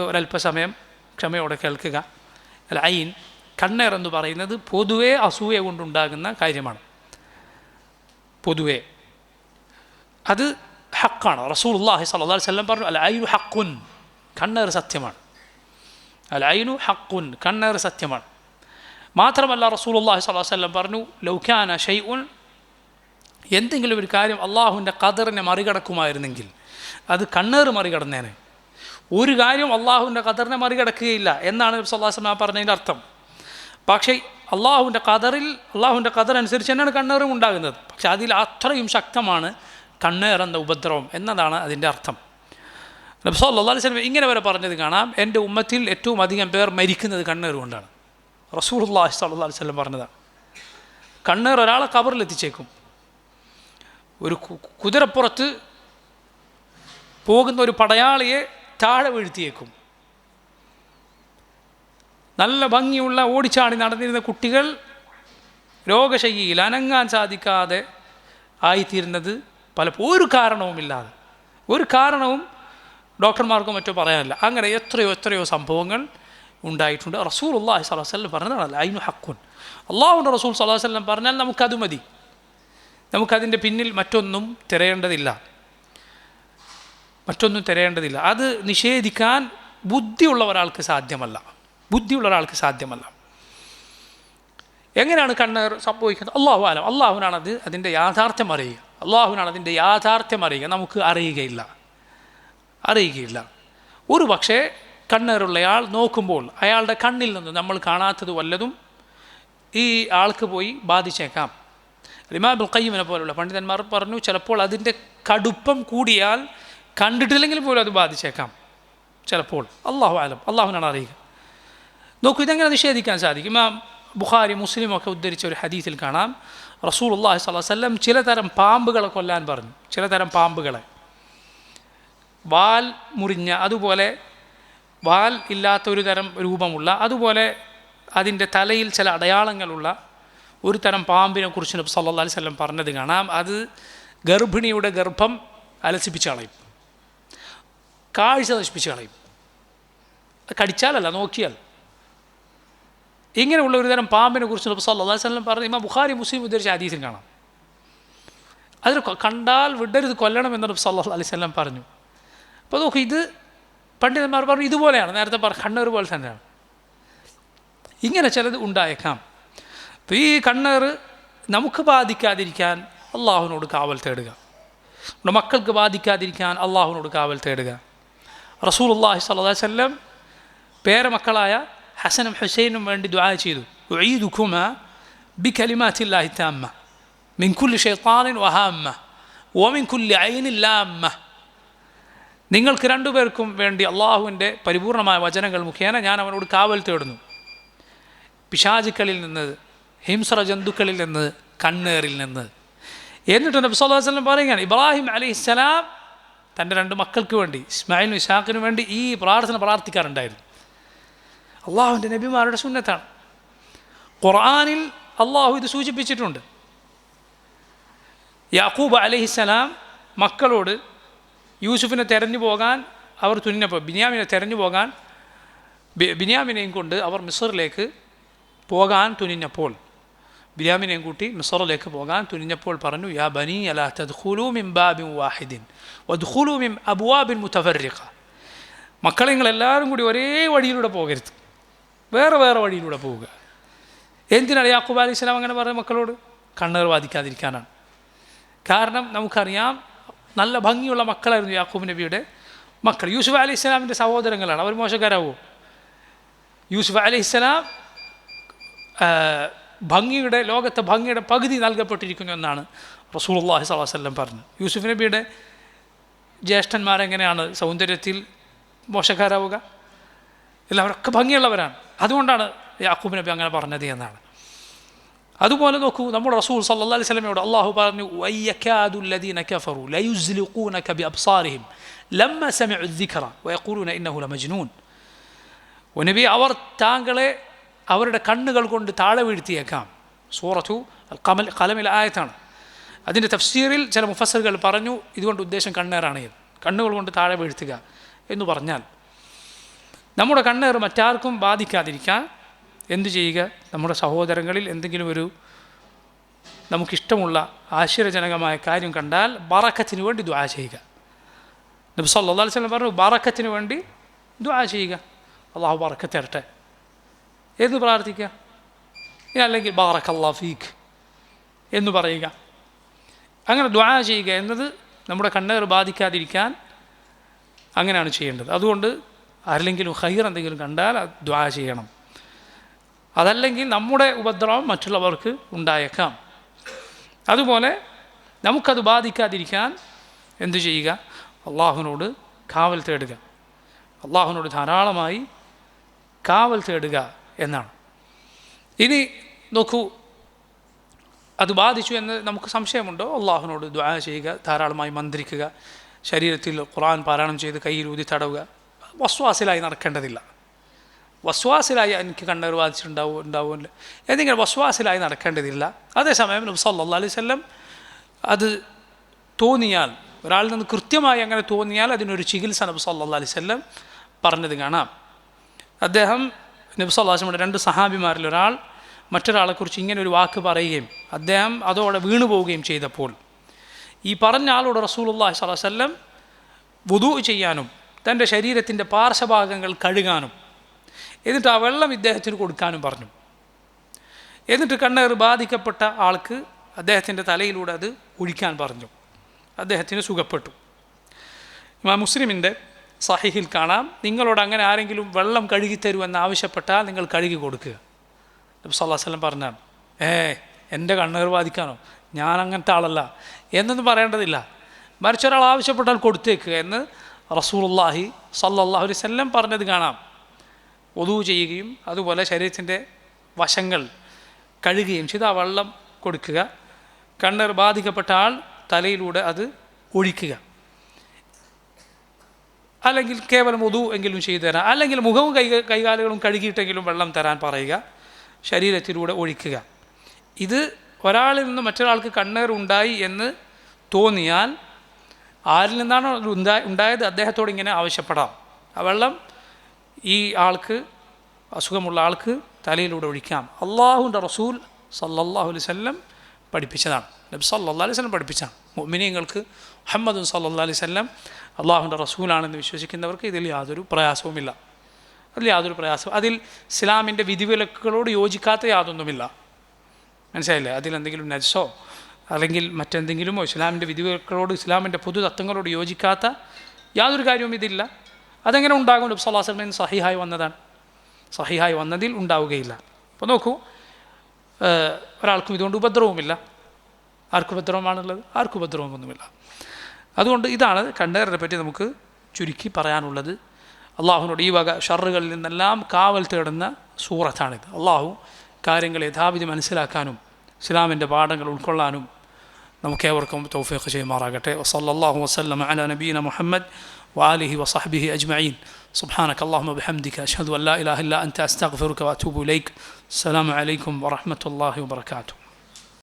ഒരല്പസമയം ക്ഷമയോടെ കേൾക്കുക. അൽ ഐൻ, കണ്ണേർ എന്ന് പറയുന്നത് പൊതുവേ അസൂയ കൊണ്ടുണ്ടാകുന്ന കാര്യമാണ്. പൊതുവേ അത് ഹക്കാണ്. റസൂലുള്ളാഹി സ്വല്ലല്ലാഹു അലൈഹി വസല്ലം പറഞ്ഞു, അൽ ഐനു ഹഖുൻ, കണ്ണേർ സത്യമാണ്. അൽ ഐനു ഹഖുൻ, കണ്ണേർ സത്യമാണ്. മാത്രമല്ല റസൂലുള്ളാഹി സ്വല്ലല്ലാഹു അലൈഹി വസല്ലം പറഞ്ഞു, ലൗ കാന ഷൈഉൻ, എന്തെങ്കിലും ഒരു കാര്യം അള്ളാഹുവിൻ്റെ ഖദറിനെ മറികടക്കുമായിരുന്നെങ്കിൽ അത് കണ്ണേർ മറികടന്നേനെ. ഒരു കാര്യം അള്ളാഹുവിൻ്റെ ഖദറിനെ മറികടക്കുകയില്ല എന്നാണ് നബി സല്ലല്ലാഹു അലൈഹി വസല്ലം പറഞ്ഞതിൻ്റെ അർത്ഥം. പക്ഷേ അള്ളാഹുവിൻ്റെ ഖദർ അനുസരിച്ച് തന്നെയാണ് കണ്ണേറും ഉണ്ടാകുന്നത്. പക്ഷെ അതിൽ അത്രയും ശക്തമാണ് കണ്ണേർ എന്ന ഉപദ്രവം എന്നതാണ് അതിൻ്റെ അർത്ഥം. നബി സല്ലല്ലാഹു അലൈഹി വസല്ലം ഇങ്ങനെ വരെ പറഞ്ഞത് കാണാം, എൻ്റെ ഉമ്മത്തിൽ ഏറ്റവും അധികം പേർ മരിക്കുന്നത് കണ്ണേർ കൊണ്ടാണ്. റസൂലുള്ളാഹി സ്വല്ലല്ലാഹു അലൈഹി വസല്ലം പറഞ്ഞതാണ്. കണ്ണേർ ഒരാളെ ഖബറിലെത്തിച്ചേക്കും. ഒരു കുതിരപ്പുറത്ത് പോകുന്ന ഒരു പടയാളിയെ താഴെ വീഴ്ത്തിയേക്കും. നല്ല ഭംഗിയുള്ള ഓടിച്ചാടി നടന്നിരുന്ന കുട്ടികൾ രോഗശയ്യയിൽ അനങ്ങാൻ സാധിക്കാതെ ആയിത്തീരുന്നത് പലപ്പോഴും ഒരു കാരണവുമില്ലാതെ, ഒരു കാരണവും ഡോക്ടർമാർക്കോ മറ്റോ പറയാനില്ല. അങ്ങനെ എത്രയോ സംഭവങ്ങൾ ഉണ്ടായിട്ടുണ്ട്. റസൂലുള്ളാഹി സ്വല്ലല്ലാഹു അലൈഹി വസല്ലം പറഞ്ഞതാണ് ഐനു ഹഖുൻ. അള്ളാഹുവിൻ്റെ റസൂൽ സ്വല്ലല്ലാഹു അലൈഹി വസല്ലം പറഞ്ഞാൽ നമുക്കത് മതി, നമുക്കതിൻ്റെ പിന്നിൽ മറ്റൊന്നും തിരയേണ്ടതില്ല. അത് നിഷേധിക്കാൻ ബുദ്ധിയുള്ള ഒരാൾക്ക് സാധ്യമല്ല. എങ്ങനെയാണ് കണ്ണേർ സംഭവിക്കുന്നത്? അല്ലാഹു അലം. അള്ളാഹുവിനാണ് അതിൻ്റെ യാഥാർത്ഥ്യം അറിയുക. നമുക്ക് അറിയുകയില്ല. ഒരു പക്ഷേ കണ്ണേറുള്ളയാൾ നോക്കുമ്പോൾ അയാളുടെ കണ്ണിൽ നിന്ന് നമ്മൾ കാണാത്തത് വല്ലതും ഈ ആൾക്ക് പോയി ബാധിച്ചേക്കാം. ഇമാം ഇബ്നുൽ ഖയ്യിമിനെ പോലുള്ള പണ്ഡിതന്മാർ പറഞ്ഞു, ചിലപ്പോൾ അതിൻ്റെ കടുപ്പം കൂടിയാൽ കണ്ടിട്ടില്ലെങ്കിൽ പോലും അത് ബാധിച്ചേക്കാം ചിലപ്പോൾ. അല്ലാഹു അലം, അള്ളാഹുവിനാണ് അറിയുക. നോക്കൂ, ഇതെങ്ങനെ നിഷേധിക്കാൻ സാധിക്കും? ഇമാം ബുഖാരി മുസ്ലിമൊക്കെ ഉദ്ധരിച്ച ഒരു ഹദീസിൽ കാണാം, റസൂലുള്ളാഹി സ്വല്ലല്ലാഹു അലൈഹി വസല്ലം ചിലതരം പാമ്പുകളെ കൊല്ലാൻ പറഞ്ഞു. ചിലതരം പാമ്പുകളെ, വാൽ മുറിഞ്ഞ, അതുപോലെ വാൽ ഇല്ലാത്തൊരു തരം രൂപമുള്ള, അതുപോലെ അതിൻ്റെ തലയിൽ ചില അടയാളങ്ങളുള്ള ഒരു തരം പാമ്പിനെ കുറിച്ച് നബി സല്ലല്ലാഹു അലൈഹി വസല്ലം പറഞ്ഞത് കാണാം. അത് ഗർഭിണിയുടെ ഗർഭം അലസിപ്പിച്ച് കളയും, കാഴ്ച നശിപ്പിച്ച് കളയും. കടിച്ചാലല്ല, നോക്കിയാൽ. ഇങ്ങനെയുള്ള ഒരു തരം പാമ്പിനെ കുറിച്ച് നബി സല്ലല്ലാഹു അലൈഹി വസല്ലം പറഞ്ഞു. ഇമാം ബുഖാരി മുസ്ലിം ഉദ്ധരിച്ച ഹദീസിൽ കാണാം. അതിൽ കണ്ടാൽ വിടരുത്, കൊല്ലണം എന്ന് നബി സല്ലല്ലാഹു അലൈഹി വസല്ലം പറഞ്ഞു. അപ്പോൾ നോക്കൂ, ഇത് പണ്ഡിതന്മാർ പറഞ്ഞു ഇതുപോലെയാണ്, നേരത്തെ കണ്ണേറ് പോലെ തന്നെയാണ്. ഇങ്ങനെ ചിലത് ഉണ്ടായേക്കാം. അപ്പോൾ ഈ കണ്ണേറ് നമുക്ക് ബാധിക്കാതിരിക്കാൻ അള്ളാഹുവിനോട് കാവൽ തേടുക, നമ്മുടെ മക്കൾക്ക് ബാധിക്കാതിരിക്കാൻ അള്ളാഹുവിനോട് കാവൽ തേടുക. റസൂലുള്ളാഹി സ്വല്ലല്ലാഹു അലൈഹി വസല്ലം പേരമക്കളായ ഹസനും ഹുസൈനും വേണ്ടി ദുആ ചെയ്തു. ഉഈദുകുമാ ബികലിമാത്തില്ലാഹി തമ്മ മിൻ കുല്ലി ശൈത്താനിൻ വഹാമ്മ വമിൻ കുല്ലി ഐനിൻ ലാമ്മ. നിങ്ങൾക്ക് രണ്ടുപേർക്കും വേണ്ടി അള്ളാഹുവിൻ്റെ പരിപൂർണമായ വചനങ്ങൾ മുഖേന ഞാൻ അവനോട് കാവൽ തേടുന്നു, പിശാചുക്കളിൽ നിന്ന്, ഹിംസ്ര ജന്തുക്കളിൽ നിന്ന്, കണ്ണേറിൽ നിന്ന്. എന്നിട്ട് നബി സല്ലല്ലാഹു അലൈഹി വസല്ലം പറയുകയാണ്, ഇബ്രാഹിം അലൈഹിസ്സലാം തൻ്റെ രണ്ട് മക്കൾക്ക് വേണ്ടി, ഇസ്മായിലിനും ഇസ്ഹാഖിനും വേണ്ടി ഈ പ്രാർത്ഥന പ്രാർത്ഥിക്കാറുണ്ടായിരുന്നു. അള്ളാഹുവിൻ്റെ നബിമാരുടെ സുന്നത്താണ്. ഖുർആനിൽ അള്ളാഹു ഇത് സൂചിപ്പിച്ചിട്ടുണ്ട്. യാക്കൂബ് അലൈഹിസ്സലാം മക്കളോട് യൂസുഫിനെ തെരഞ്ഞു പോകാൻ അവർ തുനിഞ്ഞപ്പോൾ, ബിന്യാമിനെ തെരഞ്ഞു പോകാൻ ബിന്യാമിനെയും കൊണ്ട് അവർ മിസ്റിലേക്ക് പോകാൻ തുനിഞ്ഞപ്പോൾ, ബിന്യാമിനെയും കൂട്ടി മിസ്റിലേക്ക് പോകാൻ തുനിഞ്ഞപ്പോൾ പറഞ്ഞു, യാ ബനി അലാ തദ്ഖുലൂ മിൻ ബാബിൻ വാഹിദിൻ വദ്ഖുലൂ മിൻ അബ്വാബിൻ മുതഫർരിഖ. മക്കളെ, നിങ്ങളെല്ലാവരും കൂടി ഒരേ വഴിയിലൂടെ പോകരുത്, വേറെ വേറെ വഴിയിലൂടെ പോവുക. എന്തിനാണ് യാക്കൂബ് അലൈഹിസ്സലാം അങ്ങനെ പറഞ്ഞ മക്കളോട്? കണ്ണേർ ബാധിക്കാതിരിക്കാനാണ്. കാരണം നമുക്കറിയാം, നല്ല ഭംഗിയുള്ള മക്കളായിരുന്നു യാക്കൂബ് നബിയുടെ മക്കൾ. യൂസുഫ് അലൈഹിസ്സലാമിൻ്റെ സഹോദരങ്ങളാണ്. അവർ മോശക്കാരാവോ? യൂസുഫ് അലൈഹിസ്സലാം ഭംഗിയുടെ, ലോകത്തെ ഭംഗിയുടെ പകുതി നൽകപ്പെട്ടിരിക്കുന്നു എന്നാണ് റസൂലുള്ളാഹി സ്വല്ലല്ലാഹു അലൈഹി വസല്ലം പറഞ്ഞത്. യൂസുഫ് നബിയുടെ ജ്യേഷ്ഠന്മാരെങ്ങനെയാണ് സൗന്ദര്യത്തിൽ മോശക്കാരാവുക? എല്ലാവരൊക്കെ ഭംഗിയുള്ളവരാണ്. അതുകൊണ്ടാണ് യാക്കൂബ് നബി അങ്ങനെ പറഞ്ഞത് എന്നാണ്. അതുപോലെ നോക്കൂ, നമ്മുടെ റസൂൽ സല്ലല്ലാഹു അലൈഹി വസല്ലമയോട് അള്ളാഹു പറഞ്ഞു, വയകാദു അല്ലദീന കഫറു ലയുസ്ലിഖൂനക ബിഅബ്സാരിഹിം ലമ്മ സമിഉ الذിക്റ വയഖൂലൂന ഇന്നഹു ലമജ്നൂൻ. നബി, അവർ താങ്കളെ അവരുടെ കണ്ണുകൾ കൊണ്ട് താഴെ വീഴ്ത്തിയേക്കാം. സൂറത്തു ഖലമിലെ ആയത്താണ്. അതിൻ്റെ തഫ്സീറിൽ ചില മുഫസ്സിറുകൾ പറഞ്ഞു ഇതുകൊണ്ട് ഉദ്ദേശം കണ്ണേറാണ് എന്ന്. കണ്ണുകൾ കൊണ്ട് താഴെ വീഴ്ത്തുക എന്ന് പറഞ്ഞാൽ നമ്മുടെ കണ്ണേറ് മറ്റാർക്കും ബാധിക്കാതിരിക്കാൻ എന്തു ചെയ്യുക? നമ്മുടെ സഹോദരങ്ങളിൽ എന്തെങ്കിലും ഒരു നമുക്കിഷ്ടമുള്ള ആശ്ചര്യജനകമായ കാര്യം കണ്ടാൽ ബറക്കത്തിന് വേണ്ടി ദുആ ചെയ്യുക. നബി സല്ലല്ലാഹു അലൈഹി വസല്ലം പറഞ്ഞു, ബറക്കത്തിന് വേണ്ടി ദുആ ചെയ്യുക, അള്ളാഹു ബറക്കത്ത് തരട്ടെ എന്ന് പ്രാർത്ഥിക്കുക. അല്ലെങ്കിൽ ബാറക്കല്ലാഹു ഫീക്ക് എന്ന് പറയുക. അങ്ങനെ ദുആ ചെയ്യുക എന്നത് നമ്മുടെ കണ്ണേറ് ബാധിക്കാതിരിക്കാൻ അങ്ങനെയാണ് ചെയ്യേണ്ടത്. അതുകൊണ്ട് ആരെങ്കിലും ഖൈർ എന്തെങ്കിലും കണ്ടാൽ ദുആ ചെയ്യണം. അതല്ലെങ്കിൽ നമ്മുടെ ഉപദ്രവം മറ്റുള്ളവർക്ക് ഉണ്ടായേക്കാം. അതുപോലെ നമുക്കത് ബാധിക്കാതിരിക്കാൻ എന്തു ചെയ്യുക? അള്ളാഹുവിനോട് കാവൽ തേടുക, അള്ളാഹുവിനോട് ധാരാളമായി കാവൽ തേടുക എന്നാണ്. ഇനി നോക്കൂ, അത് ബാധിച്ചു എന്ന് നമുക്ക് സംശയമുണ്ടോ? അള്ളാഹുവിനോട് ദുആ ചെയ്യുക, ധാരാളമായി മന്ത്രിക്കുക, ശരീരത്തിൽ ഖുർആൻ പാരായണം ചെയ്ത് കയ്യിൽ ഊതി തടവുക. വസ്വാസിലായി നടക്കേണ്ടതില്ല. വസ്വാസിലായി എനിക്ക് കണ്ണേർ ബാധിച്ചിട്ടുണ്ടാവുമല്ലോ എന്നിങ്ങനെ വസ്വാസിലായി നടക്കേണ്ടതില്ല. അതേസമയം നബി സല്ലല്ലാഹു അലൈഹി വസല്ലം അത് തോന്നിയാൽ, ഒരാളിൽ നിന്ന് കൃത്യമായി അങ്ങനെ തോന്നിയാൽ അതിനൊരു ചികിത്സ നബി സല്ലല്ലാഹു അലൈഹി വസല്ലം പറഞ്ഞത് കാണാം. അദ്ദേഹം നബി സല്ലല്ലാഹു അലൈഹി വസല്ലം രണ്ട് സഹാബിമാരിൽ ഒരാൾ മറ്റൊരാളെക്കുറിച്ച് ഇങ്ങനെ ഒരു വാക്ക് പറയുകയും അദ്ദേഹം അതോടെ വീണുപോവുകയും ചെയ്തപ്പോൾ ഈ പറഞ്ഞ ആളോട് റസൂലുള്ളാഹി സ്വല്ലല്ലാഹു അലൈഹി വസല്ലം വുദൂ ചെയ്യാനും തൻ്റെ ശരീരത്തിൻ്റെ പാർശ്വഭാഗങ്ങൾ കഴുകാനും എന്നിട്ട് ആ വെള്ളം ഇദ്ദേഹത്തിന് കൊടുക്കാനും പറഞ്ഞു. എന്നിട്ട് കണ്ണേറ് ബാധിക്കപ്പെട്ട ആൾക്ക് അദ്ദേഹത്തിൻ്റെ തലയിലൂടെ അത് ഒഴിക്കാൻ പറഞ്ഞു. അദ്ദേഹത്തിന് സുഖപ്പെട്ടു. ഇമാം മുസ്ലിമിൻ്റെ സഹീഹിൽ കാണാം, നിങ്ങളോട് അങ്ങനെ ആരെങ്കിലും വെള്ളം കഴുകിത്തരുമെന്ന് ആവശ്യപ്പെട്ടാൽ നിങ്ങൾ കഴുകി കൊടുക്കുക. നബി സല്ലല്ലാഹു അലൈഹി വസല്ലം പറഞ്ഞാണ്, എൻ്റെ കണ്ണേറ് ബാധിക്കാനോ, ഞാൻ അങ്ങനത്തെ ആളല്ല എന്നൊന്നും പറയേണ്ടതില്ല, മറിച്ചൊരാൾ ആവശ്യപ്പെട്ടാൽ കൊടുത്തേക്കുക എന്ന് റസൂലുള്ളാഹി സല്ലല്ലാഹു അലൈഹി വസല്ലം പറഞ്ഞത് കാണാം. വുദൂ ചെയ്യുകയും അതുപോലെ ശരീരത്തിൻ്റെ വശങ്ങൾ കഴുകുകയും ചെയ്ത് ആ വെള്ളം കൊടുക്കുക. കണ്ണേർ ബാധിക്കപ്പെട്ട ആൾ തലയിലൂടെ അത് ഒഴിക്കുക. അല്ലെങ്കിൽ കേവലം വുദൂ എങ്കിലും ചെയ്തു തരാം, അല്ലെങ്കിൽ മുഖവും കൈകാലുകളും കഴുകിയിട്ടെങ്കിലും വെള്ളം തരാൻ പറയുക. ശരീരത്തിലൂടെ ഒഴിക്കുക. ഇത് ഒരാളിൽ നിന്ന് മറ്റൊരാൾക്ക് കണ്ണേർ ഉണ്ടായി എന്ന് തോന്നിയാൽ ആരിൽ നിന്നാണോ ഉണ്ടായത് അദ്ദേഹത്തോട് ഇങ്ങനെ ആവശ്യപ്പെടാം. ആ വെള്ളം ഈ ആൾക്ക്, അസുഖമുള്ള ആൾക്ക് തലയിലൂടെ ഒഴിക്കാം. അള്ളാഹുവിൻ്റെ റസൂൽ സല്ലല്ലാഹു അലൈഹി വസല്ലം പഠിപ്പിച്ചതാണ്. നബി സല്ലല്ലാഹു അലൈഹി വസല്ലം പഠിപ്പിച്ചതാണ്. മുഅ്മിനീങ്ങൾക്ക് മുഹമ്മദ് സല്ലല്ലാഹു അലൈഹി വസല്ലം അള്ളാഹുവിൻ്റെ റസൂലാണെന്ന് വിശ്വസിക്കുന്നവർക്ക് ഇതിൽ യാതൊരു പ്രയാസവുമില്ല. അതിൽ ഇസ്ലാമിൻ്റെ വിധിവിലക്കുകളോട് യോജിക്കാത്ത യാതൊന്നുമില്ല. മനസ്സിലായില്ലേ? അതിലെന്തെങ്കിലും നജ്സോ അല്ലെങ്കിൽ മറ്റെന്തെങ്കിലുമോ ഇസ്ലാമിൻ്റെ വിധിവിലക്കുകളോട്, ഇസ്ലാമിൻ്റെ പൊതു തത്വങ്ങളോട് യോജിക്കാത്ത യാതൊരു കാര്യവും ഇതില്ല. അതെങ്ങനെ ഉണ്ടാകും? നബി സല്ലല്ലാഹു അലൈഹി വസല്ലം സഹിഹായി വന്നതാണ്. സഹിഹായി വന്നതിൽ ഉണ്ടാവുകയില്ല. അപ്പോൾ നോക്കൂ, ഒരാൾക്കും ഇതുകൊണ്ട് ഉപദ്രവവുമില്ല. ആർക്കും ഉപദ്രവമാണുള്ളത്? ആർക്കും ഉപദ്രവമൊന്നുമില്ല. അതുകൊണ്ട് ഇതാണ് കണ്ണേറിനെ പറ്റി നമുക്ക് ചുരുക്കി പറയാനുള്ളത്. അള്ളാഹുവിനോട് ഈ വക ഷറുകളിൽ നിന്നെല്ലാം കാവൽ തേടുന്ന സൂറത്താണിത്. അള്ളാഹു കാര്യങ്ങൾ യഥാവിധി മനസ്സിലാക്കാനും ഇസ്ലാമിൻ്റെ പാഠങ്ങൾ ഉൾക്കൊള്ളാനും നമുക്കേവർക്കും തൗഫീഖ് ചെയ്യുമാറാകട്ടെ. വസല്ലല്ലാഹു വസല്ലമ അലാ നബീന മുഹമ്മദ് വആലിഹി വസഹ്ബിഹി അജ്മഈൻ. സുബ്ഹാനക അല്ലാഹുമ്മ ബിഹംദിക അഷ്ഹദു അൻ ലാ ഇലാഹ ഇല്ലാ അൻത അസ്തഗ്ഫിറുക വഅതൂബു ഇലൈക്. അസ്സലാമു അലൈക്കും വറഹ്മത്തുള്ളാഹി വബറകാതുഹു.